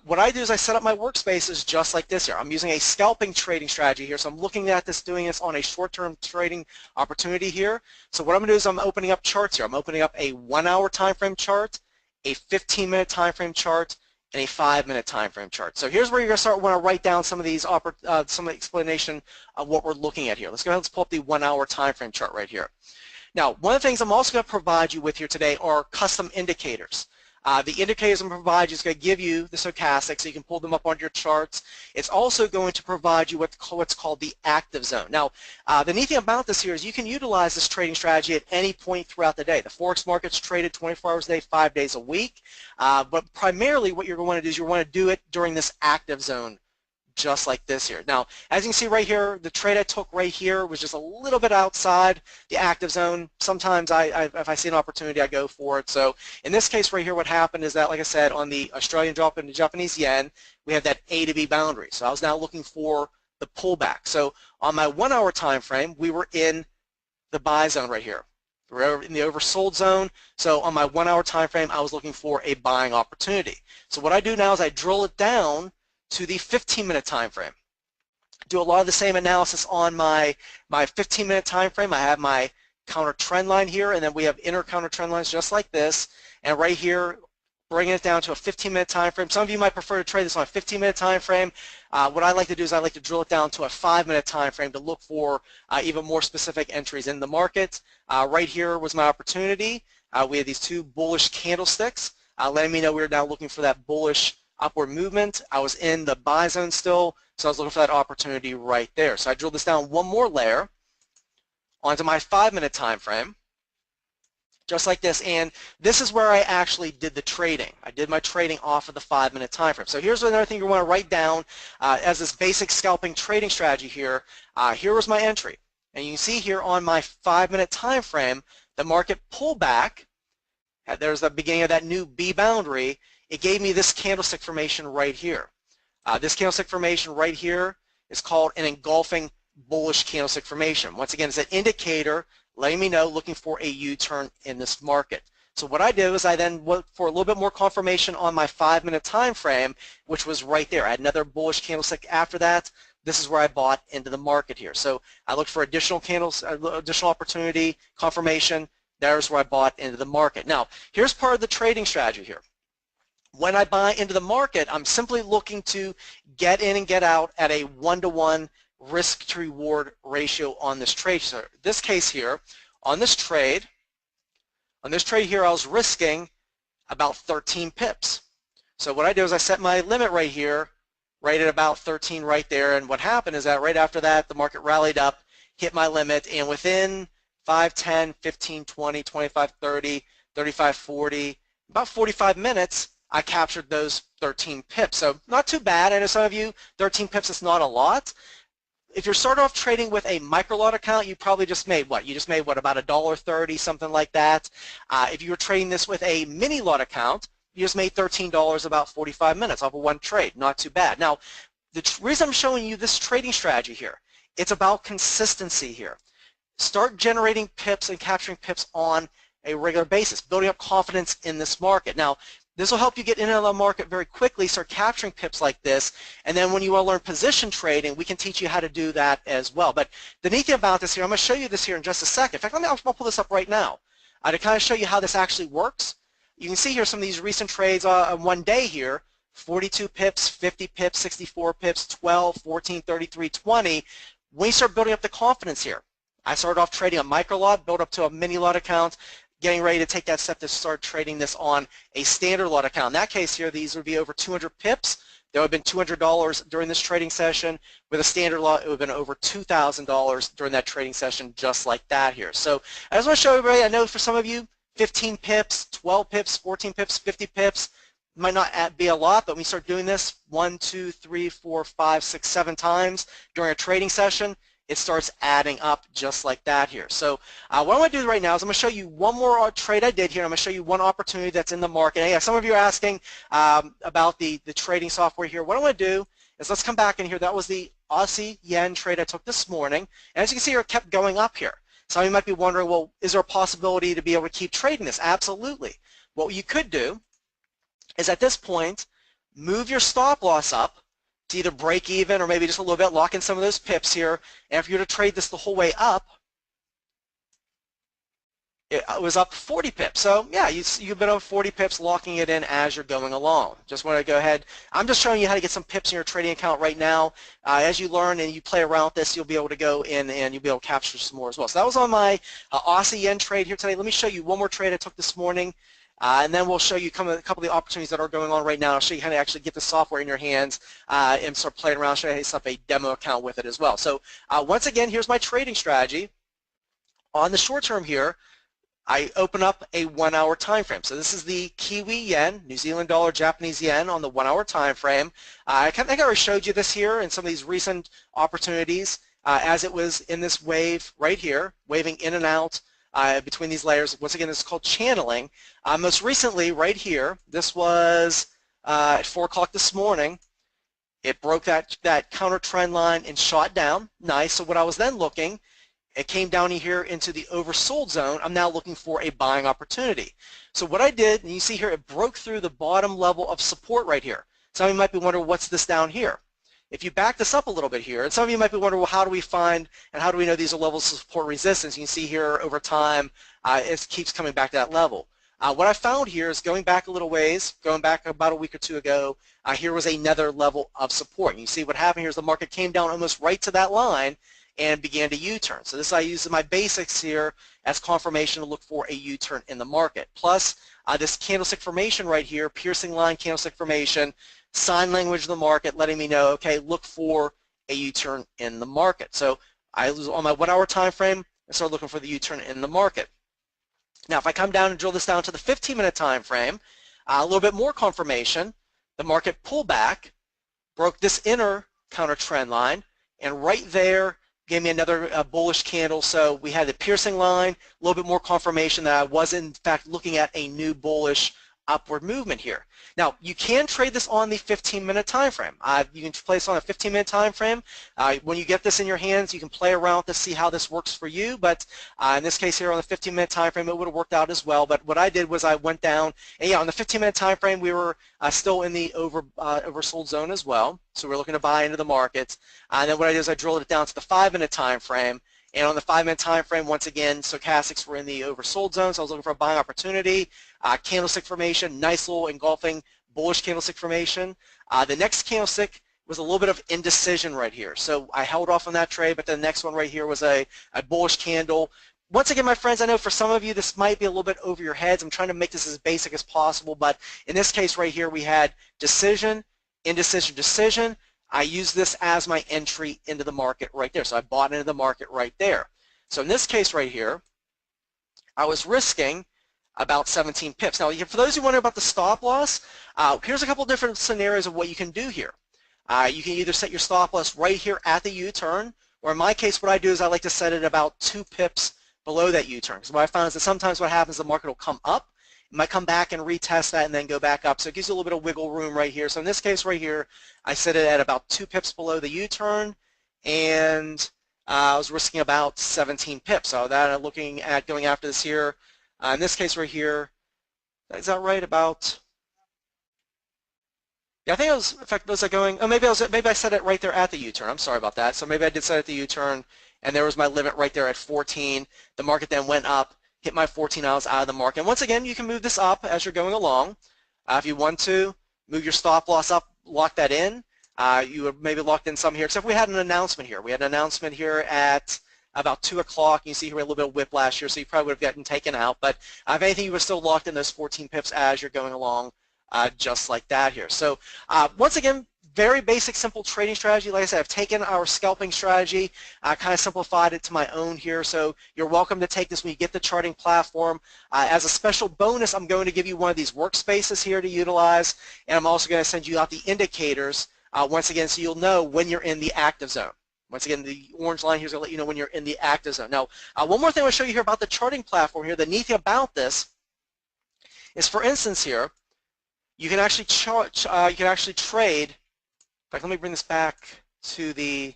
what I do is I set up my workspaces just like this here. I'm using a scalping trading strategy here, so I'm looking at this, doing this on a short-term trading opportunity here. So what I'm going to do is I'm opening up charts here. I'm opening up a 1-hour time frame chart, a 15-minute time frame chart, and a 5-minute time frame chart. So here's where you're going to want to write down some of these, some of the explanation of what we're looking at here. Let's go ahead and pull up the 1-hour time frame chart right here. Now, one of the things I'm also going to provide you with here today are custom indicators. The indicators I'm going to provide you is going to give you the stochastic, so you can pull them up on your charts. It's also going to provide you with what's called the active zone. Now, the neat thing about this here is you can utilize this trading strategy at any point throughout the day. The Forex market's traded 24 hours a day, 5 days a week, but primarily what you're going to want to do is you want to do it during this active zone, just like this here. Now, as you can see right here, the trade I took right here was just a little bit outside the active zone. Sometimes if I see an opportunity, I go for it. So in this case right here, what happened is that, like I said, on the Australian drop into Japanese yen, we have that A to B boundary. So I was now looking for the pullback. So on my 1-hour time frame, we were in the buy zone right here. We're in the oversold zone. So on my 1-hour time frame, I was looking for a buying opportunity. So what I do now is I drill it down to the 15-minute time frame. Do a lot of the same analysis on my 15-minute time frame. I have my counter trend line here, and then we have inner counter trend lines just like this. And right here, bringing it down to a 15-minute time frame. Some of you might prefer to trade this on a 15-minute time frame. What I like to do is I like to drill it down to a 5-minute time frame to look for even more specific entries in the market. Right here was my opportunity. We had these two bullish candlesticks, letting me know we were now looking for that bullish upward movement. I was in the buy zone still, so I was looking for that opportunity right there. So I drilled this down one more layer onto my 5-minute time frame, just like this, and this is where I actually did the trading. I did my trading off of the 5-minute time frame. So here's another thing you want to write down as this basic scalping trading strategy here. Here was my entry, and you can see here on my 5-minute time frame, the market pulled back. There's the beginning of that new B boundary. It gave me this candlestick formation right here. This candlestick formation right here is called an engulfing bullish candlestick formation. Once again, it's an indicator letting me know looking for a U-turn in this market. So what I did was I then looked for a little bit more confirmation on my 5-minute time frame, which was right there. I had another bullish candlestick after that. This is where I bought into the market here. So I looked for additional candles, additional opportunity, confirmation. There's where I bought into the market. Now, here's part of the trading strategy here. When I buy into the market, I'm simply looking to get in and get out at a 1-to-1 risk to reward ratio on this trade. So this case here, on this trade here, I was risking about 13 pips. So what I do is I set my limit right here, right at about 13 right there, and what happened is that right after that the market rallied up, hit my limit, and within 5, 10, 15, 20, 25, 30, 35, 40, about 45 minutes, I captured those 13 pips. So not too bad. I know some of you, 13 pips is not a lot. If you're starting off trading with a micro lot account, you probably just made what? You just made what, about $1.30, something like that. If you were trading this with a mini lot account, you just made $13 about 45 minutes off of one trade. Not too bad. Now, the reason I'm showing you this trading strategy here, it's about consistency here. Start generating pips and capturing pips on a regular basis, building up confidence in this market. Now, this will help you get into the market very quickly, start capturing pips like this, and then when you want to learn position trading, we can teach you how to do that as well. But the neat thing about this here, I'm going to show you this here in just a second. In fact, I'll pull this up right now to kind of show you how this actually works. You can see here some of these recent trades on one day here, 42 pips, 50 pips, 64 pips, 12, 14, 33, 20. When you start building up the confidence here, I started off trading a micro lot, built up to a mini lot account, getting ready to take that step to start trading this on a standard lot account. In that case here, these would be over 200 pips. There would have been $200 during this trading session. With a standard lot, it would have been over $2,000 during that trading session, just like that here. So I just want to show everybody, I know for some of you, 15 pips, 12 pips, 14 pips, 50 pips might not be a lot, but when you start doing this 1, 2, 3, 4, 5, 6, 7 times during a trading session, it starts adding up just like that here. So what I'm going to do right now is I'm going to show you one more trade I did here. I'm going to show you one opportunity that's in the market. And yeah, some of you are asking about the trading software here. What I'm going to do is let's come back in here. That was the Aussie yen trade I took this morning. And as you can see here, it kept going up here. Some of you might be wondering, well, is there a possibility to be able to keep trading this? Absolutely. What you could do is at this point, move your stop loss up to either break even or maybe just a little bit, lock in some of those pips here. And if you're to trade this the whole way up, it was up 40 pips. So yeah, you've been up 40 pips locking it in as you're going along. Just want to go ahead. I'm just showing you how to get some pips in your trading account right now. As you learn and you play around with this, you'll be able to go in and you'll be able to capture some more as well. So that was on my Aussie yen trade here today. Let me show you one more trade I took this morning. And then we'll show you a couple of the opportunities that are going on right now. I'll show you how to actually get the software in your hands and start playing around, show you how to set up a demo account with it as well. So once again, here's my trading strategy. On the short term here, I open up a 1 hour time frame. So this is the Kiwi yen, New Zealand dollar, Japanese yen on the 1 hour time frame. I think I already showed you this here in some of these recent opportunities as it was in this wave right here, waving in and out between these layers. Once again, this is called channeling. Most recently, right here, this was at 4 o'clock this morning. It broke that counter trend line and shot down. Nice. So what I was then looking, it came down here into the oversold zone. I'm now looking for a buying opportunity. So what I did, and you see here, it broke through the bottom level of support right here. Some of you might be wondering, what's this down here? If you back this up a little bit here, and some of you might be wondering, well, how do we find and how do we know these are levels of support resistance? You can see here over time, it keeps coming back to that level. What I found here is going back a little ways, going back about a week or two ago, here was another level of support. And you see what happened here is the market came down almost right to that line and began to U-turn. So this I use in my basics here as confirmation to look for a U-turn in the market. Plus this candlestick formation right here, piercing line candlestick formation, sign language of the market letting me know, okay, look for a U-turn in the market. So I was on my 1 hour time frame and started looking for the U-turn in the market. Now if I come down and drill this down to the 15-minute time frame, a little bit more confirmation, the market pulled back, broke this inner counter trend line, and right there gave me another bullish candle. So we had the piercing line, a little bit more confirmation that I was in fact looking at a new bullish upward movement here. Now you can trade this on the 15-minute time frame. You can play this on a 15-minute time frame. When you get this in your hands, you can play around with this, see how this works for you. But in this case here on the 15-minute time frame, it would have worked out as well. But what I did was I went down, and yeah, on the 15-minute time frame, we were still in the oversold zone as well. So we're looking to buy into the markets. And then what I did is I drilled it down to the 5-minute time frame. And on the 5-minute time frame, once again, stochastics were in the oversold zone, so I was looking for a buying opportunity. Candlestick formation, nice little engulfing bullish candlestick formation. The next candlestick was a little bit of indecision right here. So I held off on that trade, but the next one right here was a bullish candle, Once again, my friends, I know for some of you this might be a little bit over your heads. I'm trying to make this as basic as possible, but in this case right here, we had decision, indecision, decision. I use this as my entry into the market right there. So I bought into the market right there. So in this case right here, I was risking about 17 pips. Now, for those who wonder about the stop loss, here's a couple different scenarios of what you can do here. You can either set your stop loss right here at the U-turn, or in my case, what I do is I like to set it about 2 pips below that U-turn. Because what I found is that sometimes what happens, the market will come up, it might come back and retest that and then go back up. So it gives you a little bit of wiggle room right here. So in this case right here, I set it at about 2 pips below the U-turn, and I was risking about 17 pips. So that I'm looking at going after this here. In this case right here, is that right about? Yeah, I think it was. In fact, was I going? Oh, maybe I set it right there at the U-turn. I'm sorry about that. So maybe I did set it at the U-turn, and there was my limit right there at 14. The market then went up, hit my 14. I was out of the market. And once again, you can move this up as you're going along. If you want to, move your stop loss up, lock that in. You would maybe locked in some here, except we had an announcement here. We had an announcement here at about 2 o'clock. You see here a little bit of whiplash here, so you probably would have gotten taken out. But if anything, you were still locked in those 14 pips as you're going along, just like that here. So once again, very basic, simple trading strategy. Like I said, I've taken our scalping strategy, kind of simplified it to my own here. So you're welcome to take this when you get the charting platform. As a special bonus, I'm going to give you one of these workspaces here to utilize, and I'm also going to send you out the indicators once again, so you'll know when you're in the active zone. Once again, the orange line here is going to let you know when you're in the active zone. Now, one more thing I want to show you here about the charting platform here. The neat thing about this is, for instance, here, you can actually trade. In fact, let me bring this back to the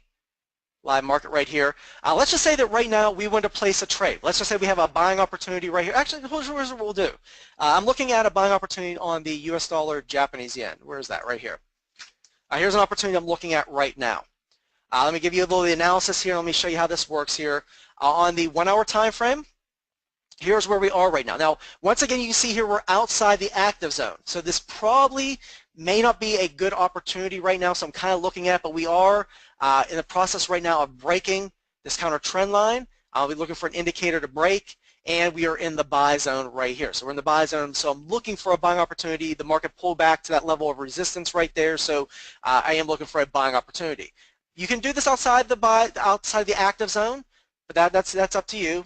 live market right here. Let's just say that right now we want to place a trade. Let's just say we have a buying opportunity right here. Actually, here's what we'll do. I'm looking at a buying opportunity on the US dollar Japanese yen. Where is that? Right here. Here's an opportunity I'm looking at right now. Let me give you a little of the analysis here. Let me show you how this works here. On the 1 hour time frame, here's where we are right now. Now, once again, you can see here we're outside the active zone. So this probably may not be a good opportunity right now, so I'm kind of looking at it, but we are in the process right now of breaking this counter trend line. I'll be looking for an indicator to break, and we are in the buy zone right here. So we're in the buy zone, so I'm looking for a buying opportunity. The market pulled back to that level of resistance right there, so I am looking for a buying opportunity. You can do this outside the active zone, but that's up to you.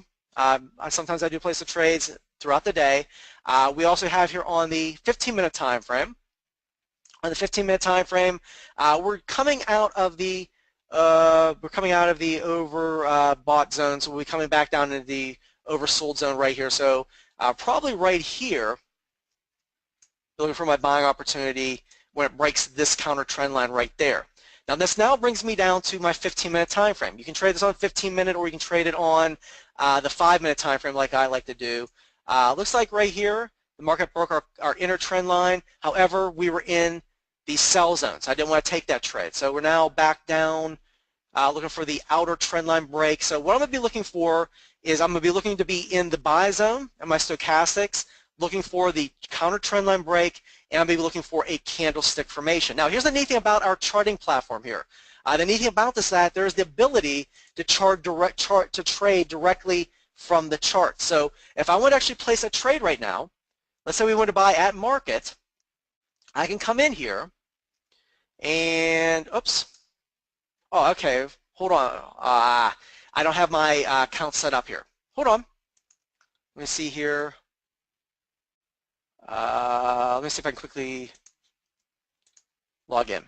Sometimes I do place the trades throughout the day. We also have here on the 15-minute time frame. On the 15-minute time frame, we're coming out of the overbought zone, so we'll be coming back down into the oversold zone right here. So probably right here, looking for my buying opportunity when it breaks this counter trend line right there. Now this now brings me down to my 15-minute time frame. You can trade this on 15-minute, or you can trade it on the 5-minute time frame like I like to do. Looks like right here the market broke our inner trend line. However, we were in the sell zone, so I didn't want to take that trade. So we're now back down, looking for the outer trend line break. So what I'm going to be looking for is I'm going to be looking to be in the buy zone in my stochastics, looking for the counter trend line break, and I'm going to be looking for a candlestick formation. Now, here's the neat thing about our charting platform here. The neat thing about this is that there's the ability to trade directly from the chart. So if I want to actually place a trade right now, let's say we want to buy at market, I can come in here and, oops, oh, okay, hold on. I don't have my account set up here. Hold on. Let me see here. Let me see if I can quickly log in.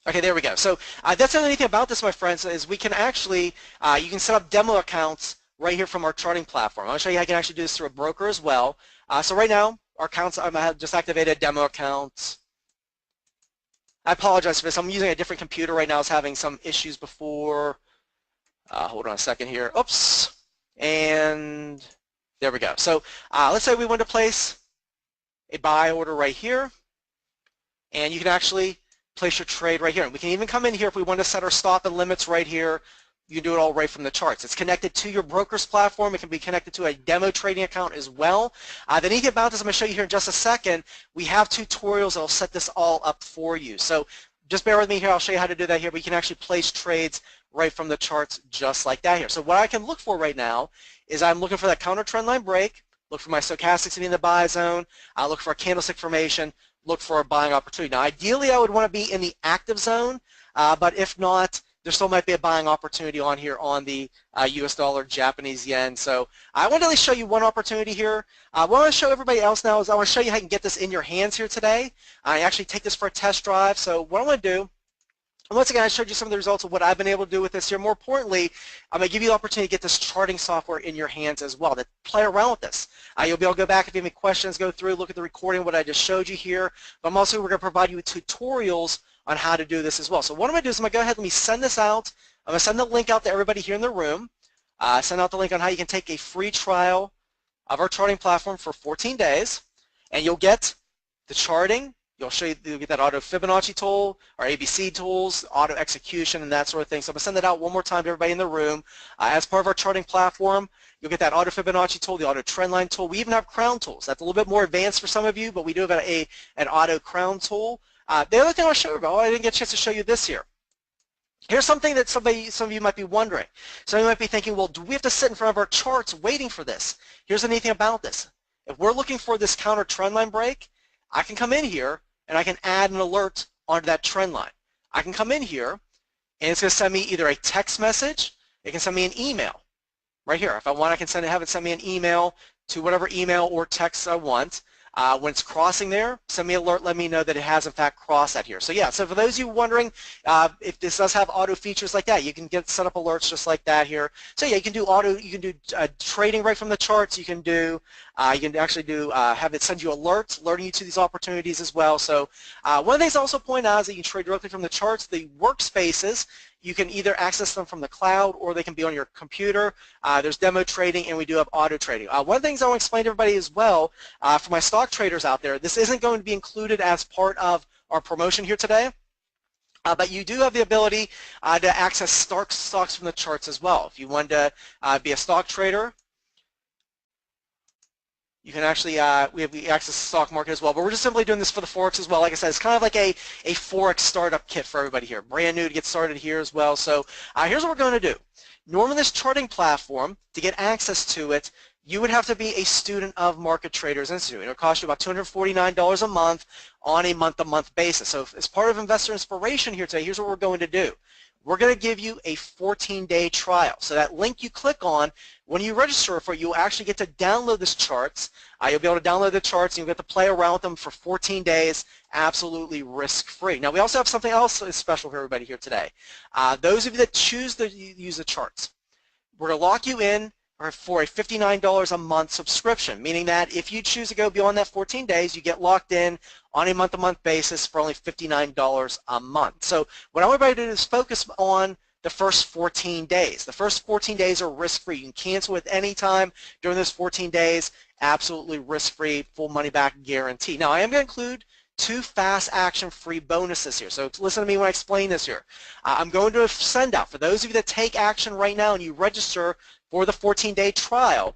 Okay, there we go. So that's the only thing about this, my friends, is we can actually, you can set up demo accounts right here from our charting platform. I'll show you how I can actually do this through a broker as well. So right now, our accounts, I have just activated demo accounts. I apologize for this. I'm using a different computer right now. I was having some issues before. Hold on a second here. Oops. And there we go. So let's say we want to place a buy order right here, and you can actually place your trade right here. And we can even come in here if we want to set our stop and limits right here. You can do it all right from the charts. It's connected to your broker's platform. It can be connected to a demo trading account as well. The neat thing about this, I'm going to show you here in just a second. We have tutorials that will set this all up for you. So just bear with me here. I'll show you how to do that here. But you can actually place trades right from the charts just like that here. So what I can look for right now is I'm looking for that counter trend line break, look for my stochastics to be in the buy zone, I look for a candlestick formation, look for a buying opportunity. Now ideally I would want to be in the active zone, but if not, there still might be a buying opportunity on here on the US dollar, Japanese yen. So I want to at least show you one opportunity here. What I want to show everybody else now is I want to show you how you can get this in your hands here today. I actually take this for a test drive. So what I want to do, and once again, I showed you some of the results of what I've been able to do with this here. More importantly, I'm going to give you the opportunity to get this charting software in your hands as well, to play around with this. You'll be able to go back if you have any questions, go through, look at the recording, what I just showed you here. But we're going to provide you with tutorials on how to do this as well. So what I'm going to do is I'm going to go ahead and let me send this out. I'm going to send the link out to everybody here in the room. Send out the link on how you can take a free trial of our charting platform for 14 days. And you'll get the charting. You'll get that auto Fibonacci tool, our ABC tools, auto execution, and that sort of thing. So I'm going to send that out one more time to everybody in the room. As part of our charting platform, you'll get that auto Fibonacci tool, the auto trend line tool. We even have crown tools. That's a little bit more advanced for some of you, but we do have an auto crown tool. The other thing I'll show you about, I didn't get a chance to show you this here. Here's something that some of you might be wondering. Some of you might be thinking, well, do we have to sit in front of our charts waiting for this? Here's the neat thing about this. If we're looking for this counter trend line break, I can come in here and I can add an alert onto that trend line. I can come in here and it's going to send me either a text message, it can send me an email. Right here, if I want, I can have it send me an email to whatever email or text I want. When it's crossing there, send me an alert, let me know that it has in fact crossed that here. So yeah, so for those of you wondering if this does have auto features like that, you can get set up alerts just like that here. So yeah, you can do trading right from the charts. You can actually have it send you alerts, alerting you to these opportunities as well. So one of the things I also point out is that you can trade directly from the charts. The workspaces, you can either access them from the cloud or they can be on your computer. There's demo trading and we do have auto trading. One of the things I want to explain to everybody as well, for my stock traders out there, this isn't going to be included as part of our promotion here today, but you do have the ability to access stocks from the charts as well. If you want to be a stock trader, you can actually, we have the access to the stock market as well, but we're just simply doing this for the Forex as well. Like I said, it's kind of like a Forex startup kit for everybody here. Brand new to get started here as well. So here's what we're going to do. Normally this charting platform, to get access to it, you would have to be a student of Market Traders Institute. It'll cost you about $249 a month on a month-to-month basis. So as part of Investor Inspiration here today, here's what we're going to do. We're going to give you a 14-day trial. So that link you click on, when you register for it, you'll actually get to download this charts. You'll be able to download the charts and you'll get to play around with them for 14 days, absolutely risk-free. Now we also have something else that's special for everybody here today. Those of you that choose to use the charts, we're going to lock you in for a $59 a month subscription, meaning that if you choose to go beyond that 14 days, you get locked in on a month-to-month basis for only $59 a month. So what I want everybody to do is focus on the first 14 days. The first 14 days are risk-free. You can cancel at any time during those 14 days, absolutely risk-free, full money-back guarantee. Now, I am going to include 2 fast action free bonuses here. So listen to me when I explain this here. I'm going to send out, for those of you that take action right now and you register for the 14-day trial,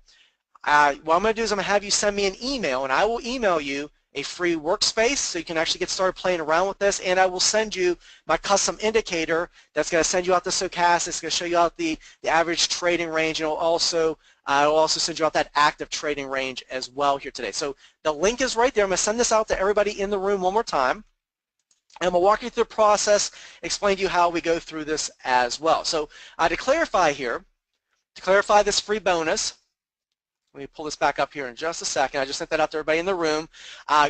what I'm going to do is I'm going to have you send me an email, and I will email you a free workspace so you can actually get started playing around with this, and I will send you my custom indicator that's going to send you out the stochastic. It's going to show you out the average trading range, and it'll also send you out that active trading range as well here today. So the link is right there. I'm going to send this out to everybody in the room one more time, and we'll walk you through the process, explain to you how we go through this as well. So to clarify here, to clarify this free bonus, let me pull this back up here in just a second. I just sent that out to everybody in the room.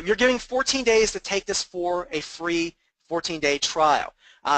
You're getting 14 days to take this for a free 14-day trial.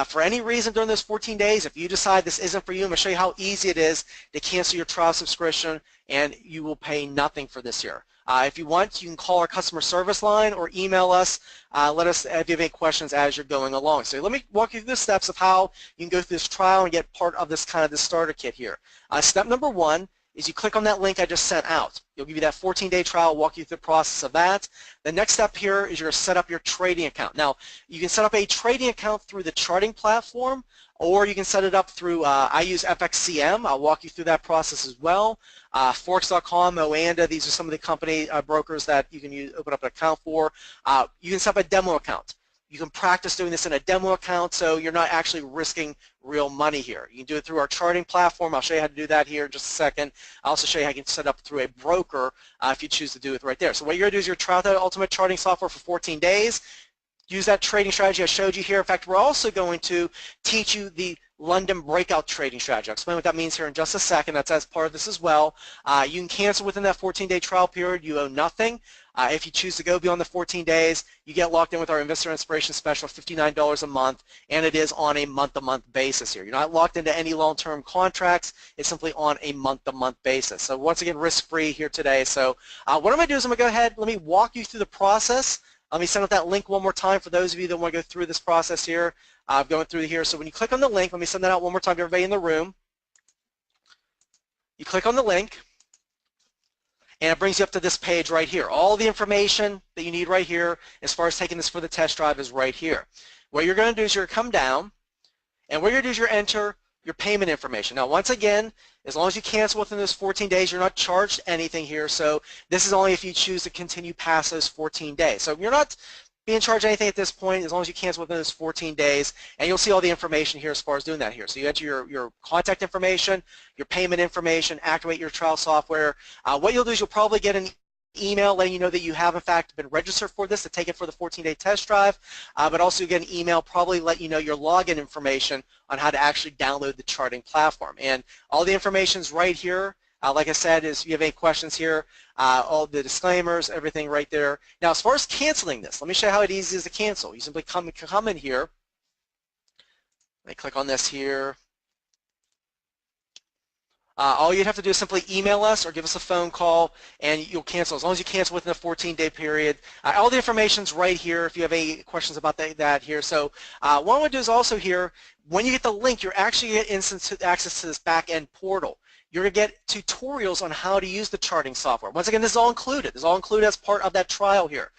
For any reason during those 14 days, if you decide this isn't for you, I'm going to show you how easy it is to cancel your trial subscription, and you will pay nothing for this year. If you want, you can call our customer service line or email us. Let us if you have any questions as you're going along. So let me walk you through the steps of how you can go through this trial and get part of this this starter kit here. Step number 1 is you click on that link I just sent out. You'll give you that 14-day trial, walk you through the process of that. The next step here is you're going to set up your trading account. Now, you can set up a trading account through the charting platform, or you can set it up through, I use FXCM. I'll walk you through that process as well. Forex.com, Oanda, these are some of the company brokers that you can open up an account for. You can set up a demo account. You can practice doing this in a demo account, so you're not actually risking real money here. You can do it through our charting platform. I'll show you how to do that here in just a second. I'll also show you how you can set up through a broker if you choose to do it right there. So what you're going to do is you're try out the ultimate charting software for 14 days. Use that trading strategy I showed you here. In fact, we're also going to teach you the London breakout trading strategy. I'll explain what that means here in just a second. That's as part of this as well. You can cancel within that 14-day trial period. You owe nothing. If you choose to go beyond the 14 days, you get locked in with our Investor Inspiration Special, $59 a month, and it is on a month-to-month basis here. You're not locked into any long-term contracts. It's simply on a month-to-month basis. So once again, risk-free here today. So what I'm going to do is I'm going to go ahead, let me walk you through the process. Let me send out that link one more time for those of you that want to go through this process here. Going through here. So when you click on the link, let me send that out one more time to everybody in the room. You click on the link, and it brings you up to this page right here. All the information that you need right here as far as taking this for the test drive is right here. What you're going to do is you're going to come down, and what you're going to do is you're enter your payment information. Now, once again, as long as you cancel within those 14 days, you're not charged anything here. So this is only if you choose to continue past those 14 days. So you're not being charged anything at this point as long as you cancel within those 14 days, and you'll see all the information here as far as doing that here. So you enter your contact information, your payment information, activate your trial software. What you'll do is you'll probably get an email letting you know that you have in fact been registered for this to take it for the 14-day test drive, but also you get an email probably let you know your login information on how to actually download the charting platform. And all the information is right here. Like I said, if you have any questions here, all the disclaimers, everything right there. Now, as far as canceling this, let me show you how it easy is to cancel. You simply come in here. Let me click on this here. All you'd have to do is simply email us or give us a phone call, and you'll cancel. As long as you cancel within a 14-day period. All the information's right here if you have any questions about that here. So what I'm going to do is also here, when you get the link, you're actually going to get instant access to this back-end portal. You're going to get tutorials on how to use the charting software. Once again, this is all included. This is all included as part of that trial here.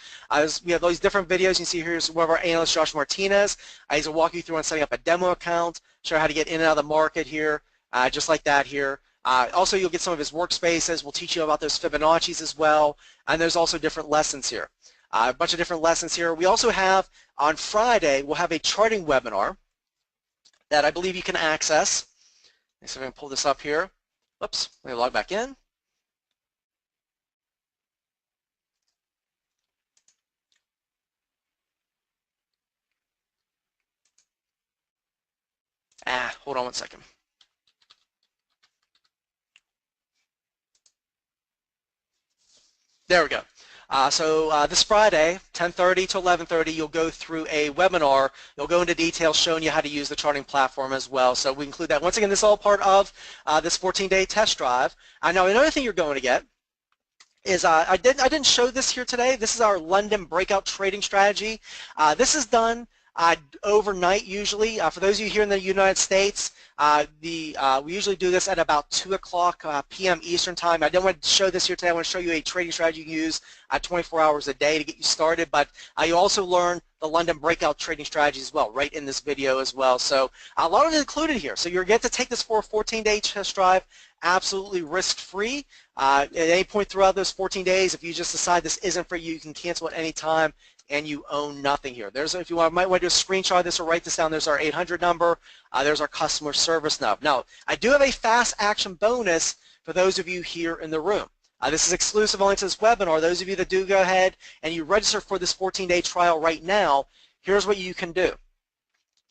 We have all these different videos. You can see here's one of our analysts, Josh Martinez. He's going to walk you through on setting up a demo account, show you how to get in and out of the market here, just like that here. Also, you'll get some of his workspaces. We'll teach you about those Fibonacci's as well. And there's also different lessons here. A bunch of different lessons here. We also have, on Friday, we'll have a charting webinar that I believe you can access. So I'm going to pull this up here. Oops, let me log back in. Hold on one second. There we go. This Friday, 10:30 to 11:30, you'll go through a webinar. You'll go into detail showing you how to use the charting platform as well. So we include that. Once again, this is all part of this 14-day test drive. Now, another thing you're going to get is I didn't show this here today. This is our London breakout trading strategy. This is done overnight usually. For those of you here in the United States, we usually do this at about 2 o'clock p.m. Eastern time. I don't want to show this here today. I want to show you a trading strategy you can use 24 hours a day to get you started, but you also learn the London breakout trading strategy as well, right in this video as well. So a lot of it included here. So you're going to take this for a 14-day test drive, absolutely risk-free. At any point throughout those 14 days, if you just decide this isn't for you, you can cancel at any time, and you own nothing here. If you might want to do a screenshot of this or write this down, there's our 800 number. There's our customer service number. Now, I do have a fast action bonus for those of you here in the room. This is exclusive only to this webinar. Those of you that do go ahead and you register for this 14-day trial right now, here's what you can do.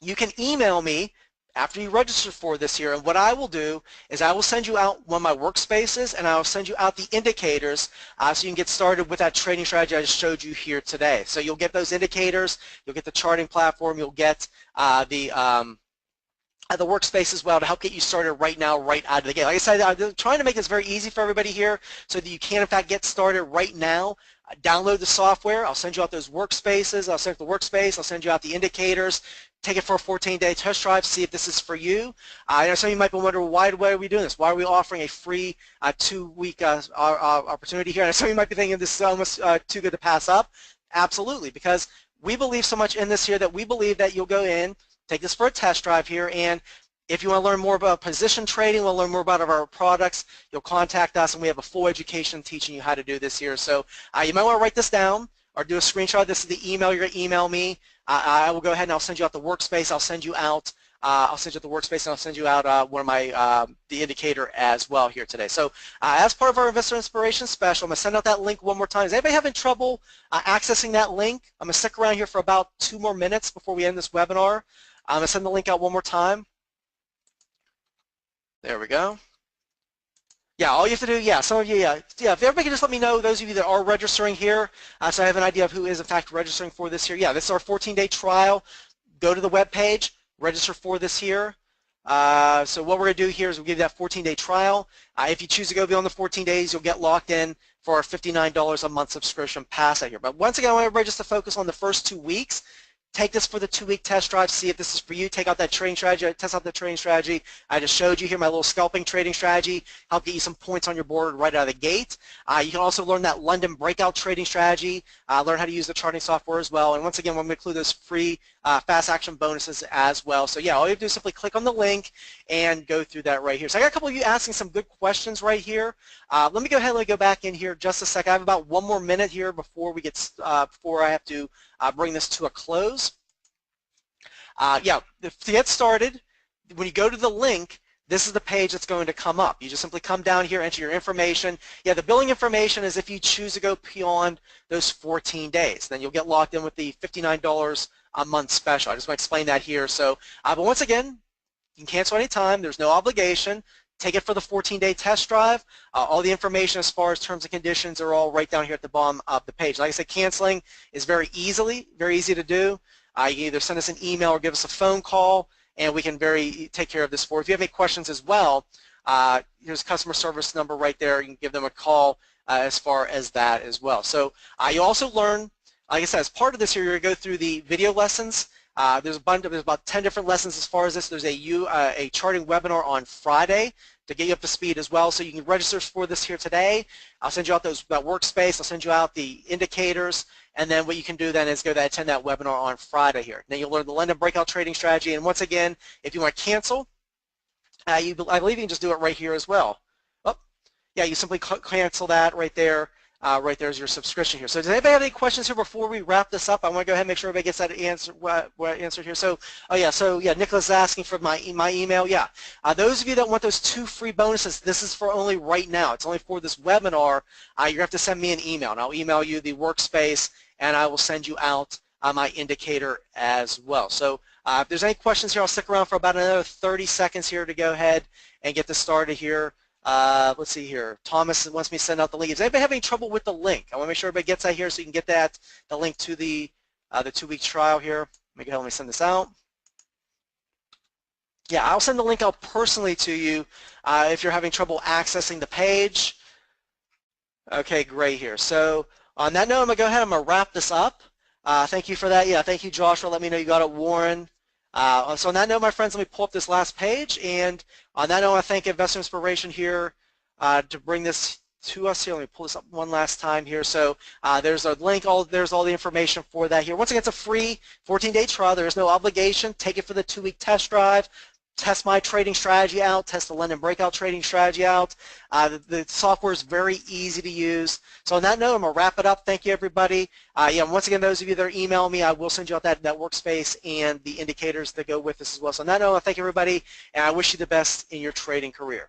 You can email me after you register for this here, and what I will do is I will send you out one of my workspaces, and I will send you out the indicators so you can get started with that trading strategy I just showed you here today. So you'll get those indicators, you'll get the charting platform, you'll get the workspace as well to help get you started right now, right out of the gate. Like I said, I'm trying to make this very easy for everybody here so that you can in fact get started right now. Download the software. I'll send you out those workspaces. I'll send you the workspace. I'll send you out the indicators. Take it for a 14-day test drive. See if this is for you. I know some of you might be wondering why are we doing this? Why are we offering a free 2-week opportunity here? And some of you might be thinking this is almost too good to pass up. Absolutely, because we believe so much in this here that we believe that you'll go in, take this for a test drive here, and if you want to learn more about position trading, want to learn more about our products, you'll contact us, and we have a full education teaching you how to do this here. So you might want to write this down or do a screenshot. This is the email you're going to email me. I will go ahead and I'll send you out the workspace. I'll send you out the workspace, and I'll send you out one of my the indicator as well here today. So as part of our Investor Inspiration Special, I'm going to send out that link one more time. Is anybody having trouble accessing that link? I'm going to stick around here for about 2 more minutes before we end this webinar. I'm going to send the link out one more time. There we go. Yeah, all you have to do, yeah, some of you, yeah, if everybody can just let me know, those of you that are registering here, so I have an idea of who is in fact registering for this here. Yeah, this is our 14-day trial. Go to the web page, register for this here. So what we're going to do here is we'll give you that 14-day trial. If you choose to go beyond the 14 days, you'll get locked in for our $59 a month subscription pass out here. But once again, I want everybody just to focus on the first 2 weeks. Take this for the 2-week test drive, see if this is for you. Take out that trading strategy, test out the trading strategy. I just showed you here my little scalping trading strategy, help get you some points on your board right out of the gate. You can also learn that London breakout trading strategy, learn how to use the charting software as well. And once again, I'm going to include those free fast action bonuses as well. So yeah, all you have to do is simply click on the link and go through that right here. So I got a couple of you asking some good questions right here. Let me go back in here just a second. I have about 1 more minute here before we get before I have to bring this to a close. Yeah, to get started, when you go to the link, this is the page that's going to come up. You just simply come down here, enter your information. Yeah, the billing information is if you choose to go beyond those 14 days. Then you'll get locked in with the $59 a month special. I just want to explain that here. So, but once again, you can cancel anytime. There's no obligation. Take it for the 14-day test drive. All the information as far as terms and conditions are all right down here at the bottom of the page. Like I said, canceling is very easy to do. You can either send us an email or give us a phone call, and we can take care of this for you. If you have any questions as well, here's customer service number right there. You can give them a call as far as that as well. So you also learn, like I said, as part of this here, you're going to go through the video lessons. There's about 10 different lessons as far as this. There's a charting webinar on Friday to get you up to speed as well. So you can register for this here today. I'll send you out that workspace. I'll send you out the indicators. And then what you can do then is go to attend that webinar on Friday here. Then you'll learn the London breakout trading strategy. And once again, if you want to cancel, I believe you can just do it right here as well. Oh, yeah, you simply cancel that right there. Right there's your subscription here. So does anybody have any questions here before we wrap this up? I want to go ahead and make sure everybody gets that answer here. So, Nicholas is asking for my email. Yeah, those of you that want those 2 free bonuses, this is for only right now. It's only for this webinar. You're going to have to send me an email, and I'll email you the workspace, and I will send you out my indicator as well. So if there's any questions here, I'll stick around for about another 30 seconds here to go ahead and get this started here. Let's see here. Thomas wants me to send out the link. Does anybody have any trouble with the link? I want to make sure everybody gets that here so you can get the link to the 2-week trial here. Let me send this out. Yeah, I'll send the link out personally to you if you're having trouble accessing the page. Okay, great here. So on that note, I'm going to go ahead and I'm going to wrap this up. Thank you for that. Yeah, thank you, Joshua. Let me know you got it, Warren. So on that note, my friends, let me pull up this last page, and on that note, I thank Investor Inspiration here to bring this to us here. Let me pull this up one last time here. So there's a link, there's all the information for that here. Once again, it's a free 14-day trial. There is no obligation. Take it for the 2-week test drive. Test my trading strategy out, test the London breakout trading strategy out. The software is very easy to use. So on that note, I'm going to wrap it up. Thank you, everybody. Once again, those of you that are emailing me, I will send you out that workspace and the indicators that go with this as well. So on that note, I thank everybody, and I wish you the best in your trading career.